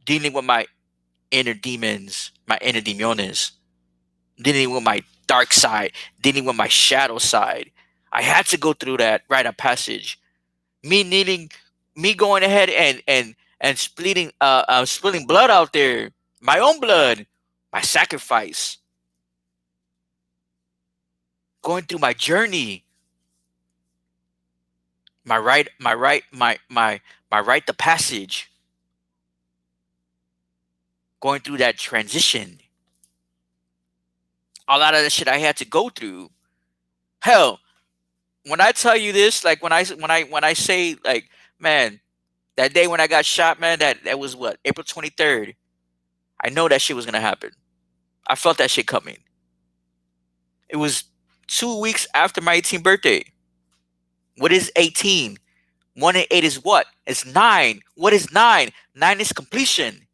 dealing with my inner demons, my inner demiones, dealing with my dark side, dealing with my shadow side. I had to go through that rite of passage. Me needing, me going ahead and spilling blood out there, my own blood, my sacrifice, going through my journey, my rite the passage, going through that transition. A lot of the shit I had to go through. Hell, when I tell you this, like when I say, like, man, that day when I got shot, man, that was what, April 23rd. I know that shit was gonna happen. I felt that shit coming. It was 2 weeks after my 18th birthday. What is 18? 1 and 8 is what? It's 9. What is 9? 9 is completion.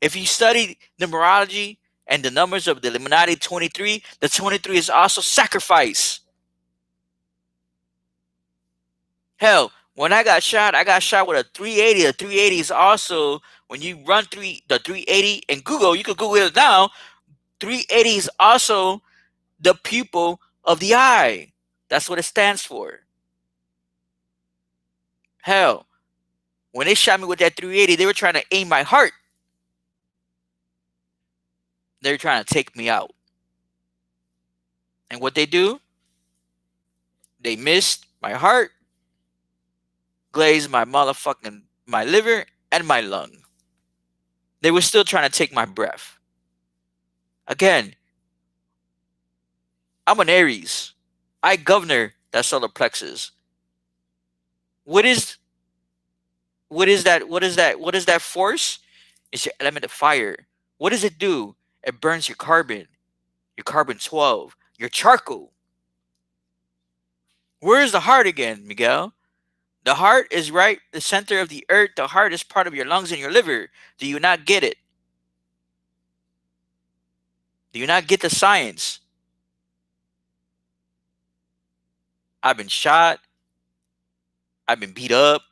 If you study numerology And the numbers of the Illuminati 23, the 23 is also sacrifice. Hell, when I got shot with a 380. The 380 is also, when you run the 380 in Google, you can Google it now. 380 is also the pupil of the eye. That's what it stands for. Hell, when they shot me with that 380, they were trying to aim my heart. They were trying to take me out. And what they do? They missed my heart, glazed my liver and my lung. They were still trying to take my breath. Again, I'm an Aries. I governor that solar plexus. What is what is that force? It's your element of fire. What does it do? It burns your carbon 12, your charcoal. Where is the heart again, Miguel? The heart is right the center of the earth. The heart is part of your lungs and your liver. Do you not get it? Do you not get the science? I've been shot. I've been beat up.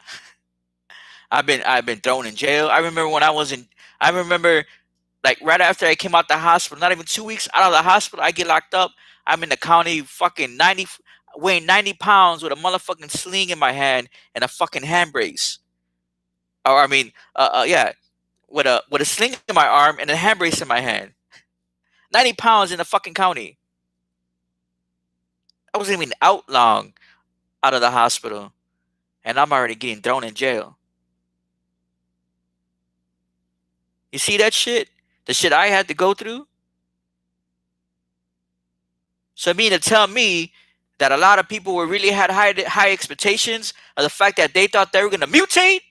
I've been thrown in jail. I remember when I was in. I remember like right after I came out the hospital, not even 2 weeks out of the hospital, I get locked up. I'm in the county, fucking 90, weighing 90 pounds with a motherfucking sling in my hand and a fucking hand brace. Or I mean, yeah, with a sling in my arm and a hand brace in my hand. 90 pounds in the fucking county. I wasn't even out long out of the hospital, and I'm already getting thrown in jail. You see that shit? The shit I had to go through? So, I mean to tell me that a lot of people were really had high expectations of the fact that they thought they were gonna mutate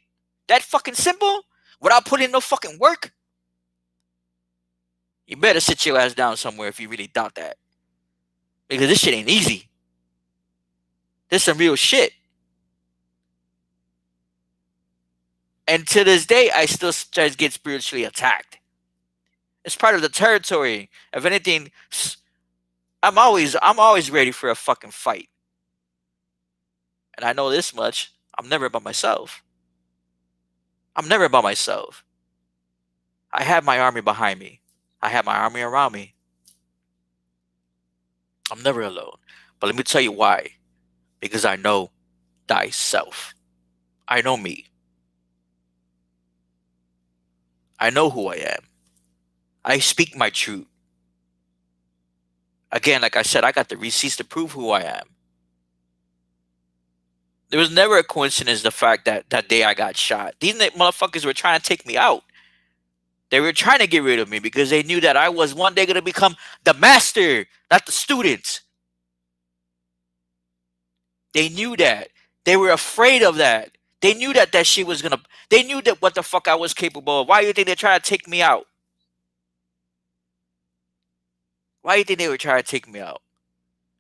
that fucking symbol without putting in no fucking work? You better sit your ass down somewhere if you really thought that. Because this shit ain't easy. This some real shit. And to this day, I still just get spiritually attacked. It's part of the territory. If anything, I'm always ready for a fucking fight. And I know this much. I'm never by myself. I'm never by myself. I have my army behind me. I have my army around me. I'm never alone. But let me tell you why. Because I know thyself. I know me. I know who I am. I speak my truth. Again, like I said, I got the receipts to prove who I am. There was never a coincidence the fact that that day I got shot. These motherfuckers were trying to take me out. They were trying to get rid of me because they knew that I was one day going to become the master, not the students. They knew that. They were afraid of that. They knew that that shit was going to, they knew that what the fuck I was capable of. Why do you think they tried to take me out? Why do you think they were trying to take me out?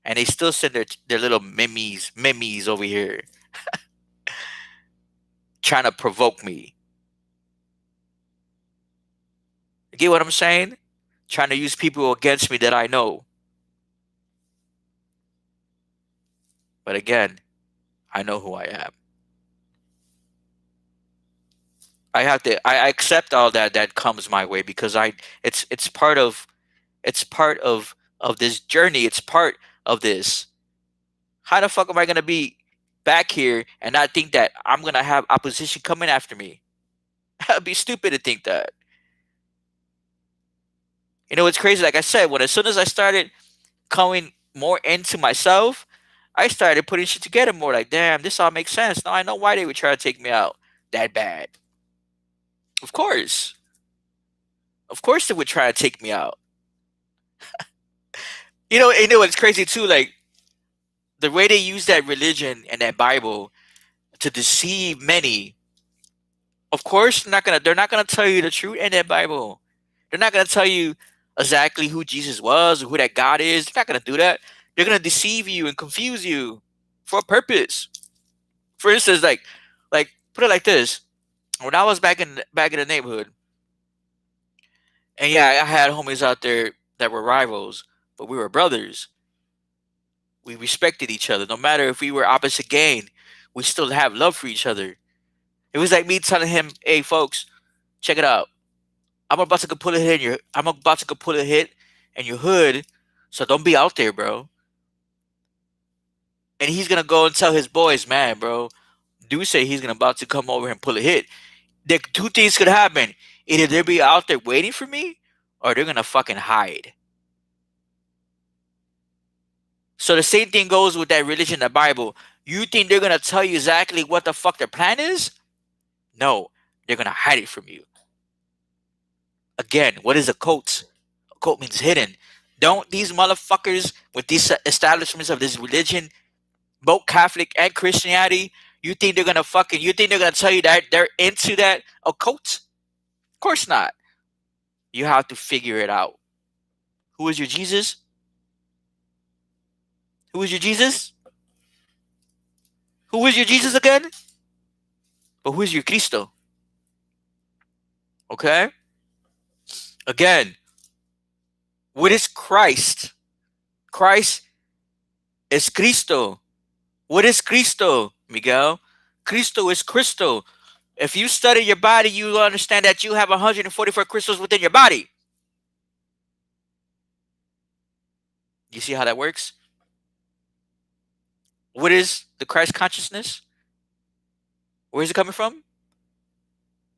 And they still send their little memes over here trying to provoke me. You get what I'm saying? Trying to use people against me that I know. But again, I know who I am. I accept all that comes my way because it's part of this journey. It's part of this. How the fuck am I gonna be back here and not think that I'm gonna have opposition coming after me? That'd be stupid to think that. You know, it's crazy. Like I said, when as soon as I started coming more into myself, I started putting shit together more. Like, damn, this all makes sense. Now I know why they would try to take me out that bad. Of course, they would try to take me out. You know what's crazy too? Like the way they use that religion and that Bible to deceive many. Of course, they're not gonna tell you the truth in that Bible. They're not gonna tell you exactly who Jesus was or who that God is. They're not gonna do that. They're gonna deceive you and confuse you for a purpose. For instance, like put it like this: when I was back in the neighborhood, And yeah, I had homies out there that were rivals, but we were brothers. We respected each other. No matter if we were opposite gang, we still have love for each other. It was like me telling him, "Hey, folks, check it out. I'm about to go pull a hit in your hood, so don't be out there, bro." And he's gonna go and tell his boys, "Man, bro, do say he's gonna about to come over and pull a hit." There, two things could happen. Either they'll be out there waiting for me, or they're gonna fucking hide. So the same thing goes with that religion, the Bible. You think they're gonna tell you exactly what the fuck their plan is? No, they're gonna hide it from you. Again, what is a cult? A cult means hidden. Don't these motherfuckers with these establishments of this religion, both Catholic and Christianity, you think they're gonna tell you that they're into that occult? Of course not. You have to figure it out. Who is your Jesus? Who is your Jesus? Who is your Jesus again? But who is your Cristo? Okay? Again, what is Christ? Christ is Cristo. What is Cristo, Miguel? Cristo is crystal. If you study your body, you will understand that you have 144 crystals within your body. You see how that works? What is the Christ consciousness? Where is it coming from?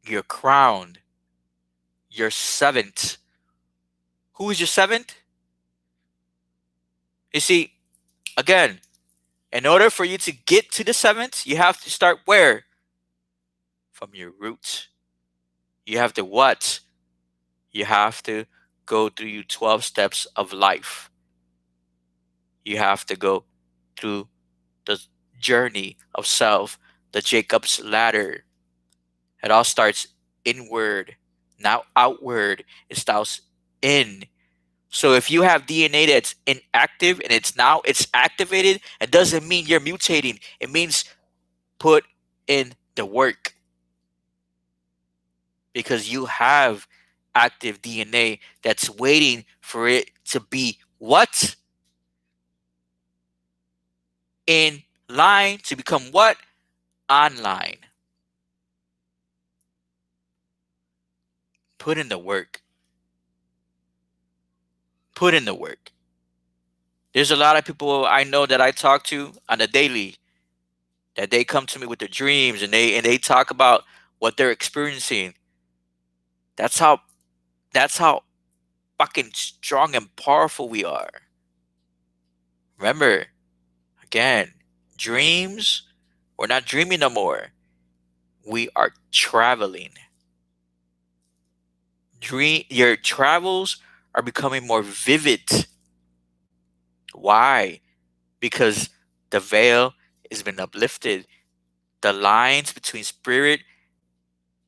Your crown. Your seventh. Who is your seventh? You see, again, in order for you to get to the seventh, you have to start where? From your roots. You have to what? You have to go through your 12 steps of life. You have to go through the journey of self, the Jacob's ladder. It all starts inward, now outward. It starts in. So if you have DNA that's inactive and it's activated, it doesn't mean you're mutating. It means put in the work because you have active DNA that's waiting for it to be what? In line to become what? Online. Put in the work. Put in the work. There's a lot of people I know that I talk to on a daily that they come to me with their dreams and they talk about what they're experiencing. That's how fucking strong and powerful we are. Remember, again, dreams, we're not dreaming no more. We are traveling. Your travels are becoming more vivid. Why? Because the veil has been uplifted. The lines between spirit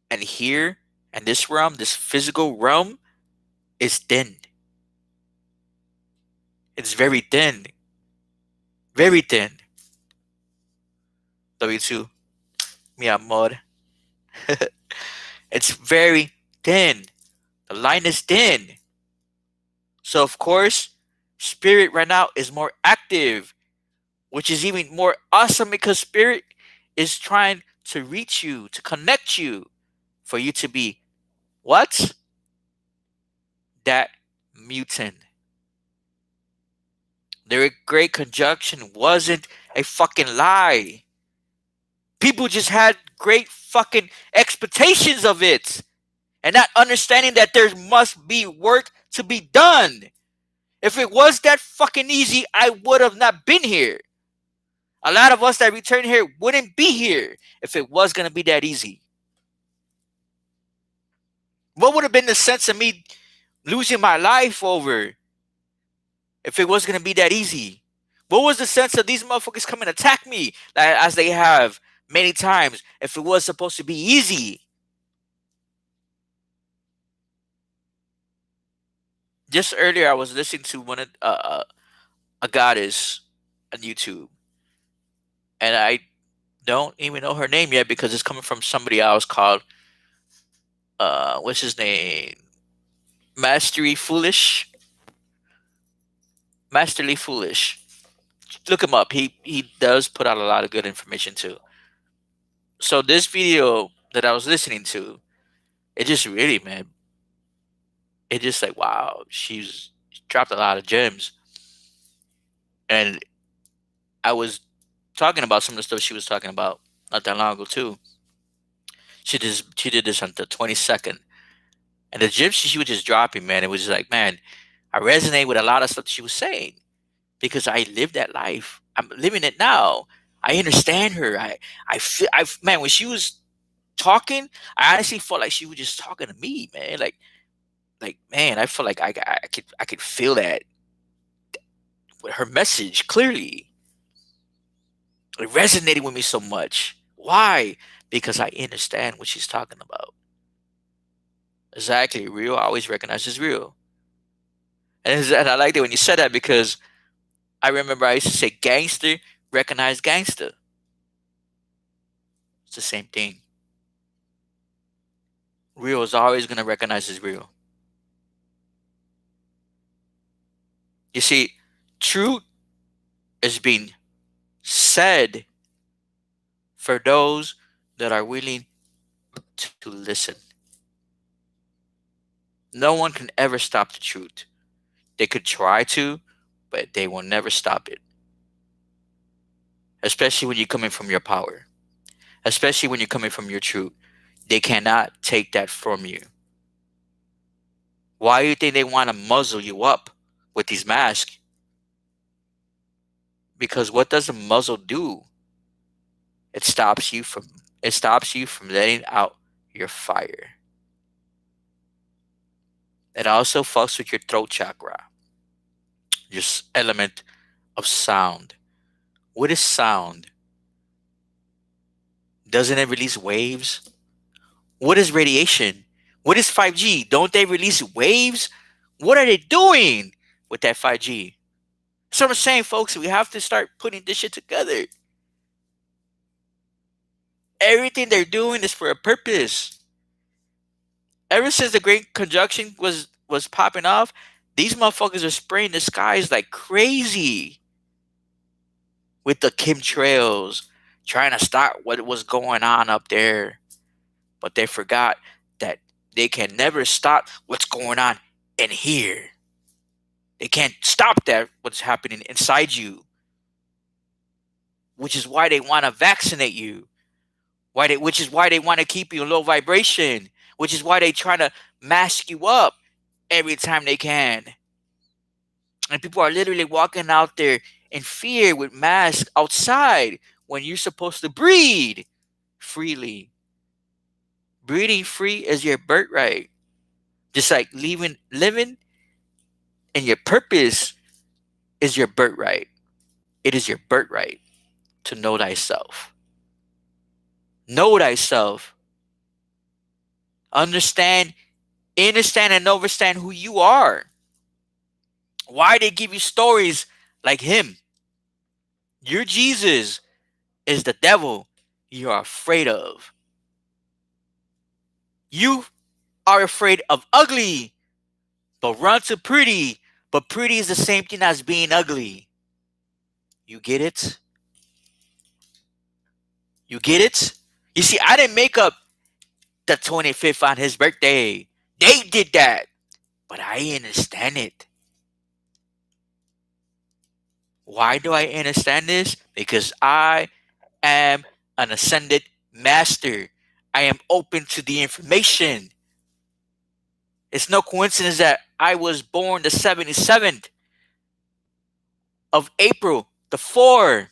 and here and this realm, this physical realm, is thin. It's very thin. Very thin. W2, mi amor. It's very thin. The line is thin. So of course, spirit right now is more active, which is even more awesome because spirit is trying to reach you, to connect you, for you to be what? That mutant. Their great conjunction wasn't a fucking lie. People just had great fucking expectations of it and not understanding that there must be work to be done. If it was that fucking easy, I would have not been here. A lot of us that return here wouldn't be here if it was going to be that easy. What would have been the sense of me losing my life over if it was going to be that easy? What was the sense of these motherfuckers coming to attack me as they have many times if it was supposed to be easy? Just earlier, I was listening to a goddess on YouTube, and I don't even know her name yet because it's coming from somebody else called what's his name? Mastery Foolish, Masterly Foolish. Look him up. He does put out a lot of good information too. So this video that I was listening to, it just really, man, it just like wow, she's dropped a lot of gems. And I was talking about some of the stuff she was talking about not that long ago too. She did this on the 22nd, and the gems she was just dropping, man. It was just like, man, I resonate with a lot of stuff she was saying because I lived that life. I'm living it now. I understand her. I feel man, when she was talking, I honestly felt like she was just talking to me, man. Like man, I felt like I could feel that with her message clearly. It resonated with me so much. Why? Because I understand what she's talking about. Exactly. Real I always recognize as real. And I like that when you said that because I remember I used to say gangster, recognize gangster. It's the same thing. Real is always going to recognize as real. You see, truth is being said for those that are willing to listen. No one can ever stop the truth. They could try to, but they will never stop it. Especially when you're coming from your power. Especially when you're coming from your truth. They cannot take that from you. Why do you think they want to muzzle you up with these masks? Because what does a muzzle do? It stops you from letting out your fire. It also fucks with your throat chakra, your element of sound. What is sound? Doesn't it release waves? What is radiation? What is 5G? Don't they release waves? What are they doing with that 5G? So I'm saying, folks, we have to start putting this shit together. Everything they're doing is for a purpose. Ever since the Great Conjunction was popping off, these motherfuckers are spraying the skies like crazy with the chemtrails, trying to stop what was going on up there. But they forgot that they can never stop what's going on in here. They can't stop that what's happening inside you, which is why they want to vaccinate you. Which is why they want to keep you low vibration, which is why they try to mask you up every time they can. And people are literally walking out there in fear with masks outside when you're supposed to breathe freely. Breathing free is your birthright. Just like living in your purpose is your birthright. It is your birthright to know thyself. Know thyself. Understand, understand, and understand who you are. Why they give you stories like him? Your Jesus is the devil you are afraid of. You are afraid of ugly, but run to pretty. But pretty is the same thing as being ugly. You get it? You get it? You see, I didn't make up the 25th on his birthday. They did that. But I understand it. Why do I understand this? Because I am an ascended master. I am open to the information. It's no coincidence that I was born the 77th of April, the 4.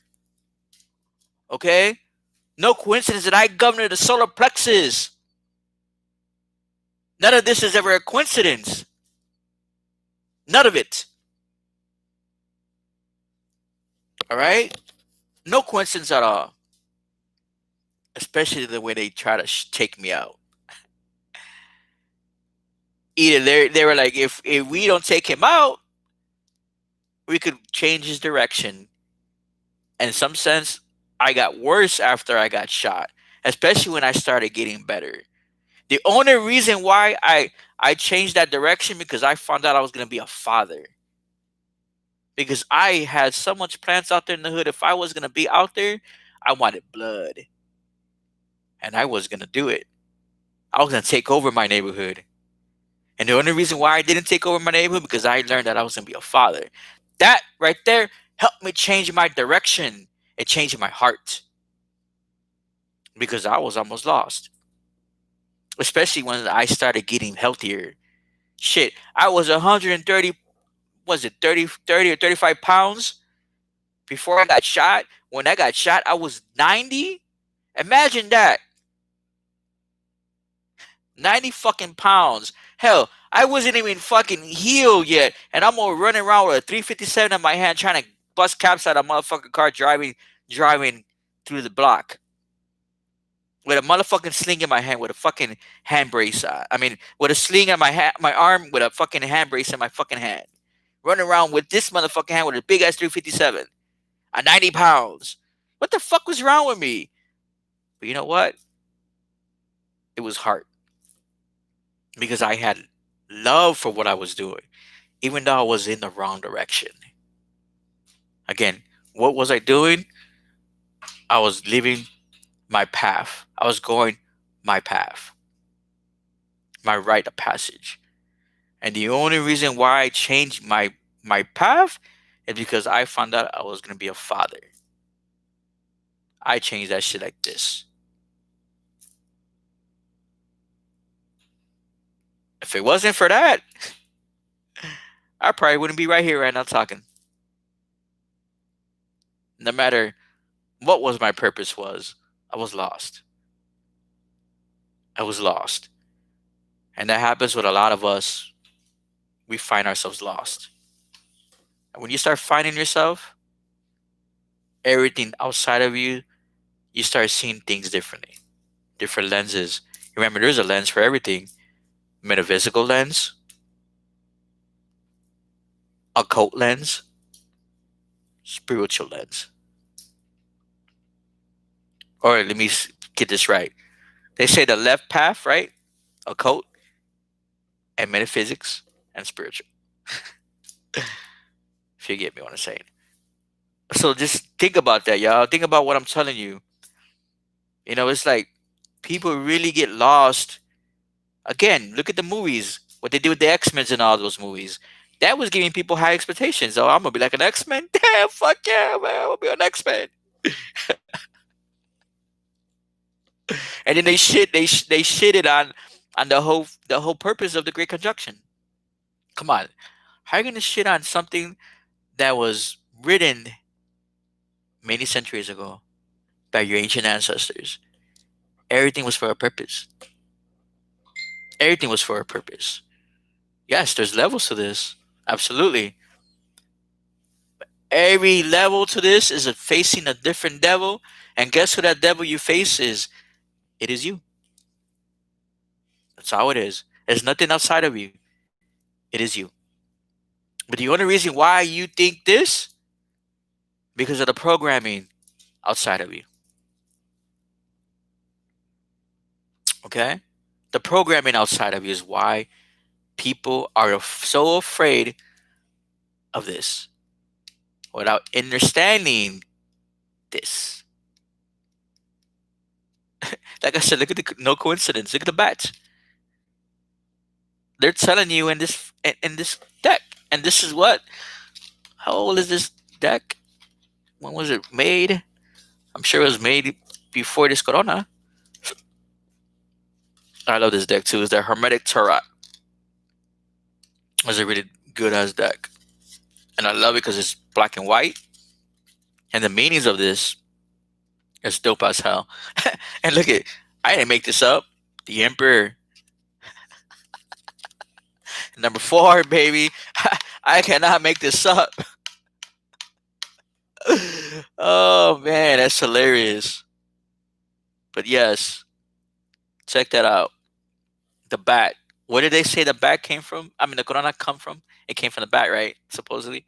Okay? No coincidence that I govern the solar plexus. None of this is ever a coincidence. None of it. All right? No coincidence at all. Especially the way they try to take me out. Either they were like, if we don't take him out, we could change his direction. And in some sense, I got worse after I got shot, especially when I started getting better. The only reason why I changed that direction because I found out I was gonna be a father. Because I had so much plants out there in the hood. If I was gonna be out there, I wanted blood, and I was gonna do it. I was gonna take over my neighborhood. And the only reason why I didn't take over my neighborhood because I learned that I was gonna be a father. That right there helped me change my direction. It changed my heart because I was almost lost. Especially when I started getting healthier. Shit, I was 130, was it 30 or 35 pounds before I got shot. When I got shot, I was 90. Imagine that. 90 fucking pounds. Hell, I wasn't even fucking healed yet. And I'm all running around with a 357 in my hand trying to bust caps out of a motherfucking car driving through the block. With a motherfucking sling in my hand with a fucking hand brace. With a sling in my arm with a fucking hand brace in my fucking hand. Running around with this motherfucking hand with a big ass 357. At 90 pounds. What the fuck was wrong with me? But you know what? It was heart. Because I had love for what I was doing, even though I was in the wrong direction. Again, what was I doing? I was living my path. I was going my path, my rite of passage. And the only reason why I changed my path is because I found out I was gonna be a father. I changed that shit like this. If it wasn't for that, I probably wouldn't be right here right now talking. No matter what was my purpose was, I was lost. I was lost. And that happens with a lot of us. We find ourselves lost. And when you start finding yourself, everything outside of you, you start seeing things differently, different lenses. Remember, there's a lens for everything: metaphysical lens, occult lens, spiritual lens. Or let me get this right. They say the left path, right? Occult and metaphysics and spiritual. If you get me what I'm saying. So just think about that, y'all. Think about what I'm telling you. It's like people really get lost. Again, look at the movies. What they did with the X-Men and all those movies. That was giving people high expectations. Oh, I'm gonna be like an X-Men. Damn, fuck yeah, man. I'm gonna be an X-Men. And then they shitted on the whole purpose of the Great Conjunction. Come on, how are you gonna shit on something that was written many centuries ago by your ancient ancestors? Everything was for a purpose. Everything was for a purpose. Yes, there's levels to this. Absolutely. Every level to this is facing a different devil. And guess who that devil you face is? It is you. That's how it is. There's nothing outside of you. It is you. But the only reason why you think this, because of the programming outside of you. Okay? The programming outside of you is why people are so afraid of this without understanding this. Like I said, look at no coincidence. Look at the bats. They're telling you in this deck, and this is what. How old is this deck? When was it made? I'm sure it was made before this Corona. I love this deck too. It's the Hermetic Tarot. It's a really good ass deck, and I love it because it's black and white, and the meanings of this is dope as hell. And look at, I didn't make this up. The Emperor, number 4, baby. I cannot make this up. Oh man, that's hilarious. But yes, check that out. The bat. Where did they say the bat came from? I mean, the corona come from? It came from the bat, right? Supposedly.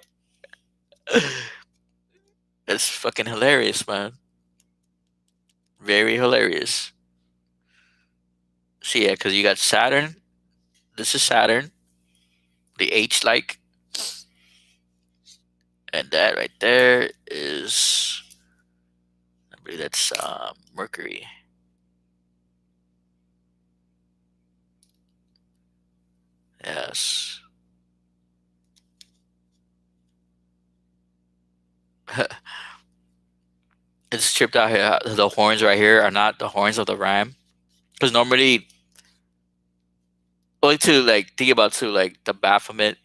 That's fucking hilarious, man. Very hilarious. So yeah, because you got Saturn. This is Saturn, the H like, and that right there is, I believe that's Mercury. Yes. It's tripped out here. The horns right here are not the horns of the ram. Because normally, like to like think about too, like the Baphomet,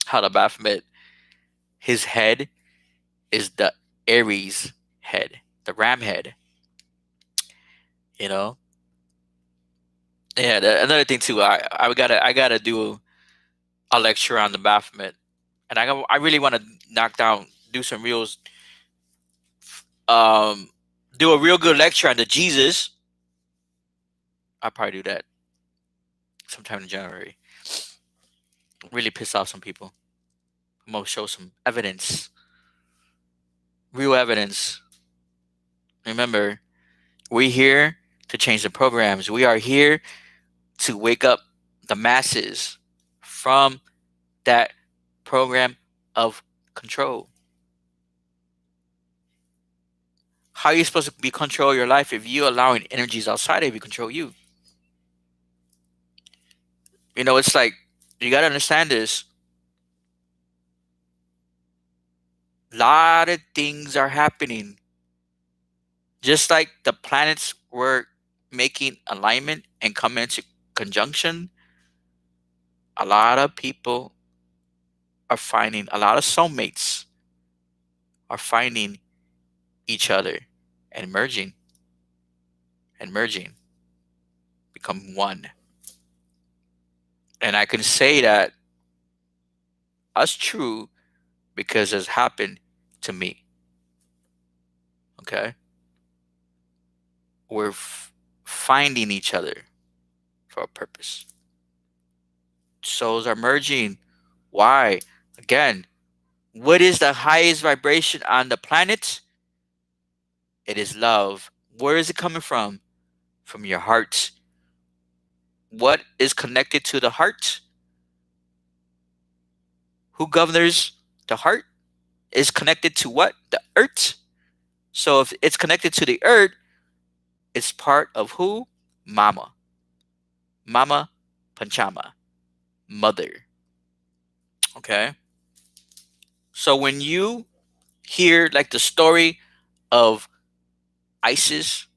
how the Baphomet, his head is the Aries head, the ram head. You know. Yeah. Another thing too, I gotta do a lecture on the Baphomet, and I really want to knock down, do some real, um, do a real good lecture on the Jesus. I'll probably do that sometime in January. Really piss off some people. I'm gonna show some evidence, real evidence. Remember, we're here to change the programs. We are here to wake up the masses from that program of control. How are you supposed to be control your life if you allowing energies outside of you control you? It's like you gotta understand this. A lot of things are happening. Just like the planets were making alignment and coming into conjunction, a lot of people are finding, a lot of soulmates are finding each other and merging, become one. And I can say that that's true because it's happened to me. Okay? We're finding each other for a purpose. Souls are merging. Why? Again, what is the highest vibration on the planet? It is love. Where is it coming from? From your heart. What is connected to the heart? Who governs the heart? Is connected to what? The earth. So if it's connected to the earth, it's part of who? Mama. Mama Panchama. Mother. Okay? So when you hear like the story of Isis,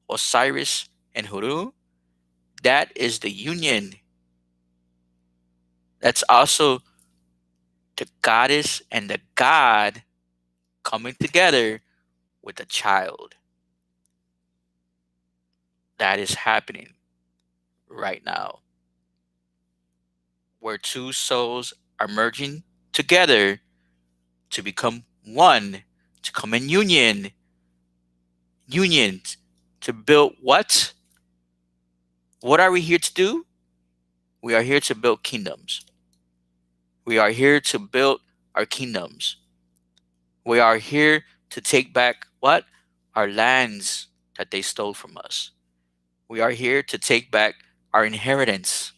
Osiris, and Huru, that is the union. That's also the goddess and the god coming together with a child. That is happening right now, where two souls are merging together to become one, to come in unions, to build what? What are we here to do? We are here to build kingdoms. We are here to build our kingdoms. We are here to take back what? Our lands that they stole from us. We are here to take back our inheritance,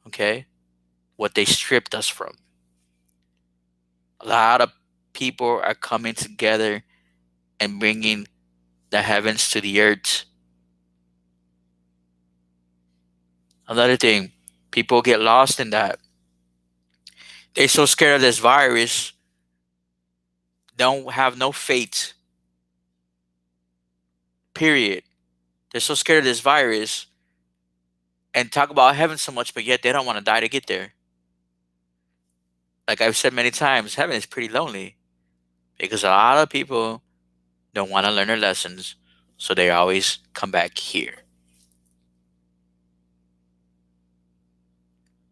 okay? What they stripped us from. A lot of people are coming together and bringing the heavens to the earth. Another thing, people get lost in that. They're so scared of this virus, don't have no faith, period. They're so scared of this virus and talk about heaven so much, but yet they don't want to die to get there. Like I've said many times, heaven is pretty lonely because a lot of people don't want to learn their lessons, so they always come back here.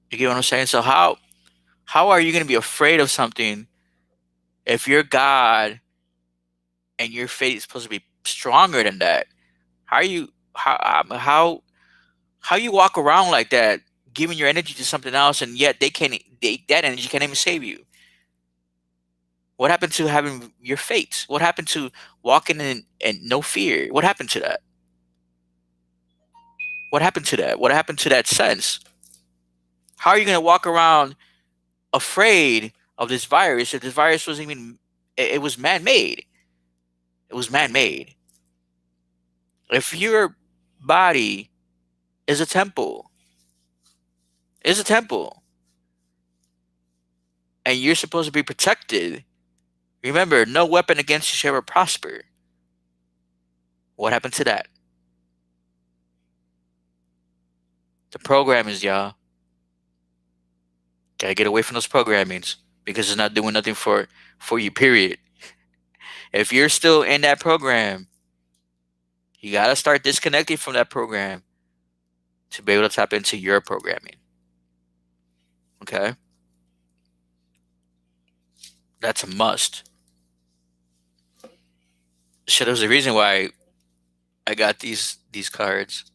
You get what I'm saying? So how are you going to be afraid of something if your God and your faith is supposed to be stronger than that? How are you how you walk around like that, giving your energy to something else, and yet that energy can't even save you? What happened to having your faith? What happened to walking in and no fear? What happened to that? What happened to that? What happened to that sense? How are you going to walk around afraid of this virus if this virus wasn't even, it was man-made? It was man-made. If your body is a temple, is a temple, and you're supposed to be protected, remember, no weapon against you shall ever prosper. What happened to that? The programmings, y'all. Gotta get away from those programmings because it's not doing nothing for you, period. If you're still in that program, you gotta start disconnecting from that program to be able to tap into your programming. Okay? That's a must. Shit, there's a reason why I got these cards.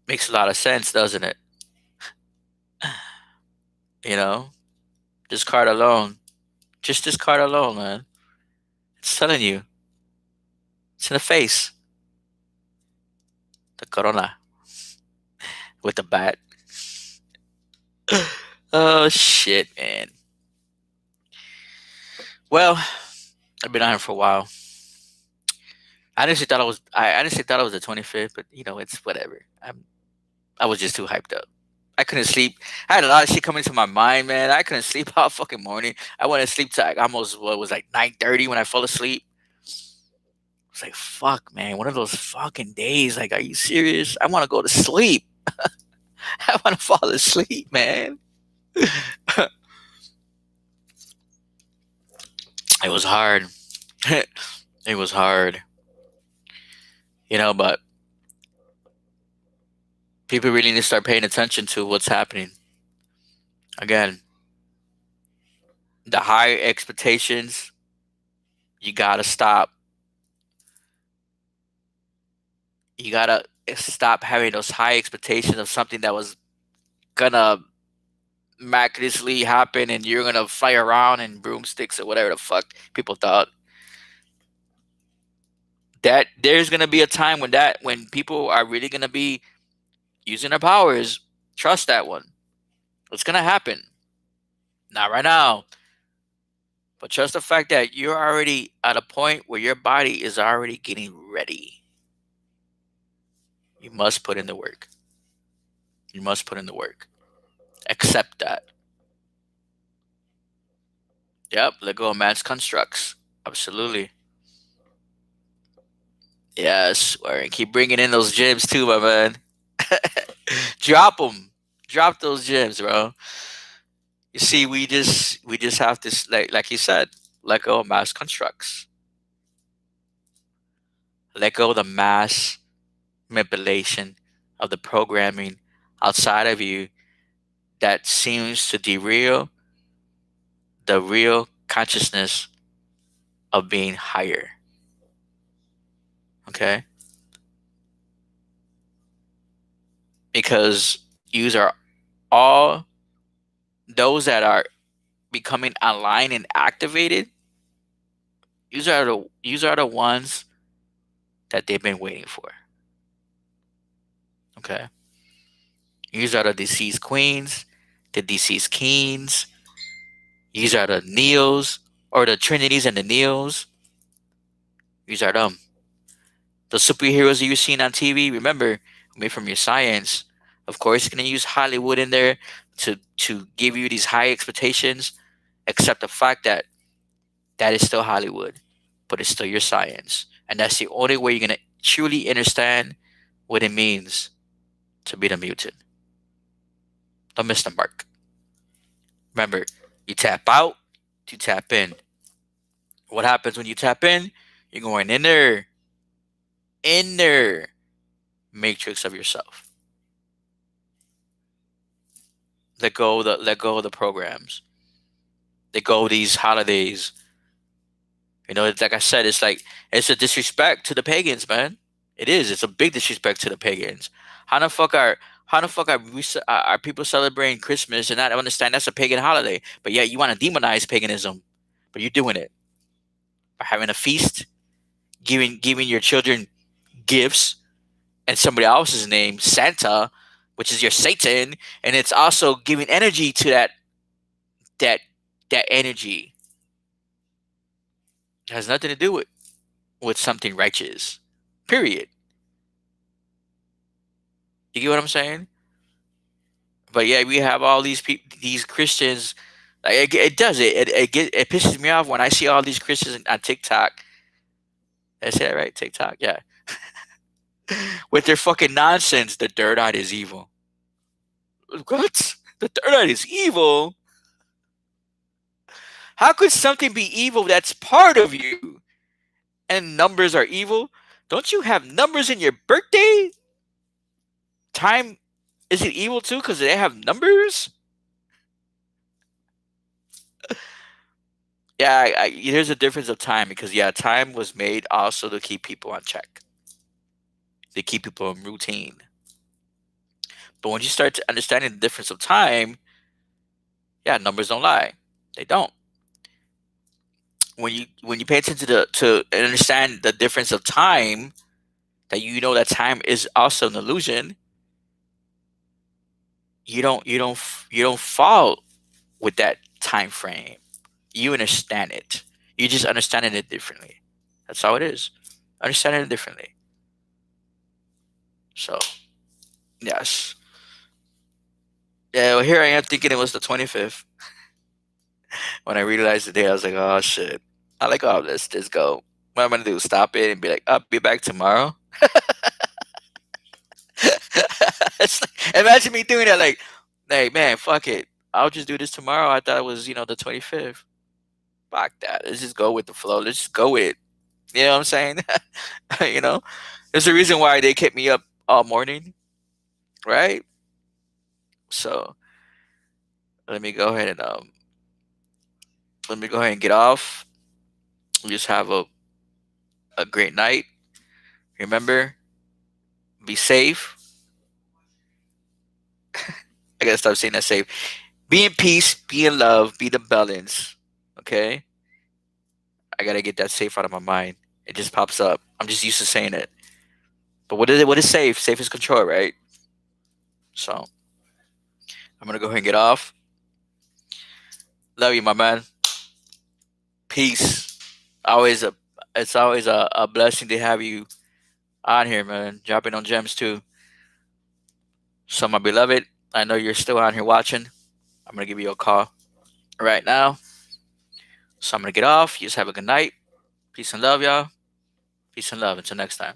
Makes a lot of sense, doesn't it? You know? This card alone. Just this card alone, man. It's telling you. It's in the face. The corona with the bat. Oh shit, man. Well, I've been on here for a while. I honestly thought it was the 25th, but it's whatever. I was just too hyped up. I couldn't sleep. I had a lot of shit coming into my mind, man. I couldn't sleep all fucking morning. I went to sleep till like almost what was like 9:30 when I fell asleep. I was like, fuck, man, one of those fucking days. Like, are you serious? I want to go to sleep. I want to fall asleep, man. It was hard. It was hard, but people really need to start paying attention to what's happening. Again, the higher expectations, you gotta stop. You gotta stop having those high expectations of something that was gonna miraculously happen and you're gonna fly around in broomsticks or whatever the fuck people thought. That there's gonna be a time when people are really gonna be using their powers. Trust that one. It's gonna happen. Not right now. But trust the fact that you're already at a point where your body is already getting ready. You must put in the work. You must put in the work. Accept that. Yep, let go of man's constructs. Absolutely. Yes, and keep bringing in those gems too, my man. Drop them. Drop those gems, bro. You see, we just have to like you said, let go of mass constructs. Let go of the mass manipulation of the programming outside of you that seems to derail the real consciousness of being higher. Okay? Because you are all those that are becoming online and activated, these are the ones that they've been waiting for. Okay? These are the deceased queens, the deceased kings. These are the Neos, or the Trinities and the Neos. These are them. The superheroes that you've seen on TV, remember, made from your science. Of course, you're going to use Hollywood in there to give you these high expectations, except the fact that that is still Hollywood, but it's still your science. And that's the only way you're going to truly understand what it means to be the mutant. Don't miss the mark. Remember, you tap out to tap in. What happens when you tap in? You're going inner matrix of yourself. Let go of the programs. Let go of these holidays. It's like I said, it's a disrespect to the pagans, man. It is. It's a big disrespect to the pagans. How the fuck are people celebrating Christmas and not understand that's a pagan holiday? But yet you want to demonize paganism, but you're doing it by having a feast. giving your children gifts and somebody else's name, Santa, which is your Satan, and it's also giving energy to that that energy. It has nothing to do with something righteous. Period. You get what I'm saying? But yeah, we have all these people, these Christians. Like it does it pisses me off when I see all these Christians on TikTok. Did I say that right? TikTok, yeah. With their fucking nonsense. The third eye is evil. What? The third eye is evil? How could something be evil that's part of you? And numbers are evil? Don't you have numbers in your birthday? Time, is it evil too because they have numbers? Yeah, there's a difference of time because yeah, time was made also to keep people on check, to keep people in routine. But when you start to understanding the difference of time, yeah, numbers don't lie. They don't. When you pay attention to and understand the difference of time, that you know that time is also an illusion, you don't fall with that time frame. You understand it. You just understanding it differently. That's how it is. Understanding it differently. So yes. Yeah, well, here I am thinking it was the 25th. When I realized the day, I was like, oh shit. I like, oh, let's just go. What I'm gonna do? Stop it and be like, I'll be back tomorrow. It's like, imagine me doing that. Like, man, fuck it. I'll just do this tomorrow. I thought it was, the 25th. Fuck that. Let's just go with the flow. Let's just go with it. You know what I'm saying? you know, there's a reason why they kept me up all morning, right? So let me go ahead and get off. We just have a great night. Remember, be safe. I gotta stop saying that safe. Be in peace, be in love, be the balance. Okay? I gotta get that safe out of my mind. It just pops up. I'm just used to saying it. But what is it? What is safe? Safe is control, right? So I'm gonna go ahead and get off. Love you, my man. Peace. Always a it's always a blessing to have you on here, man. Dropping on gems too. So my beloved, I know you're still on here watching. I'm gonna give you a call right now. So I'm gonna get off. You just have a good night. Peace and love, y'all. Peace and love. Until next time.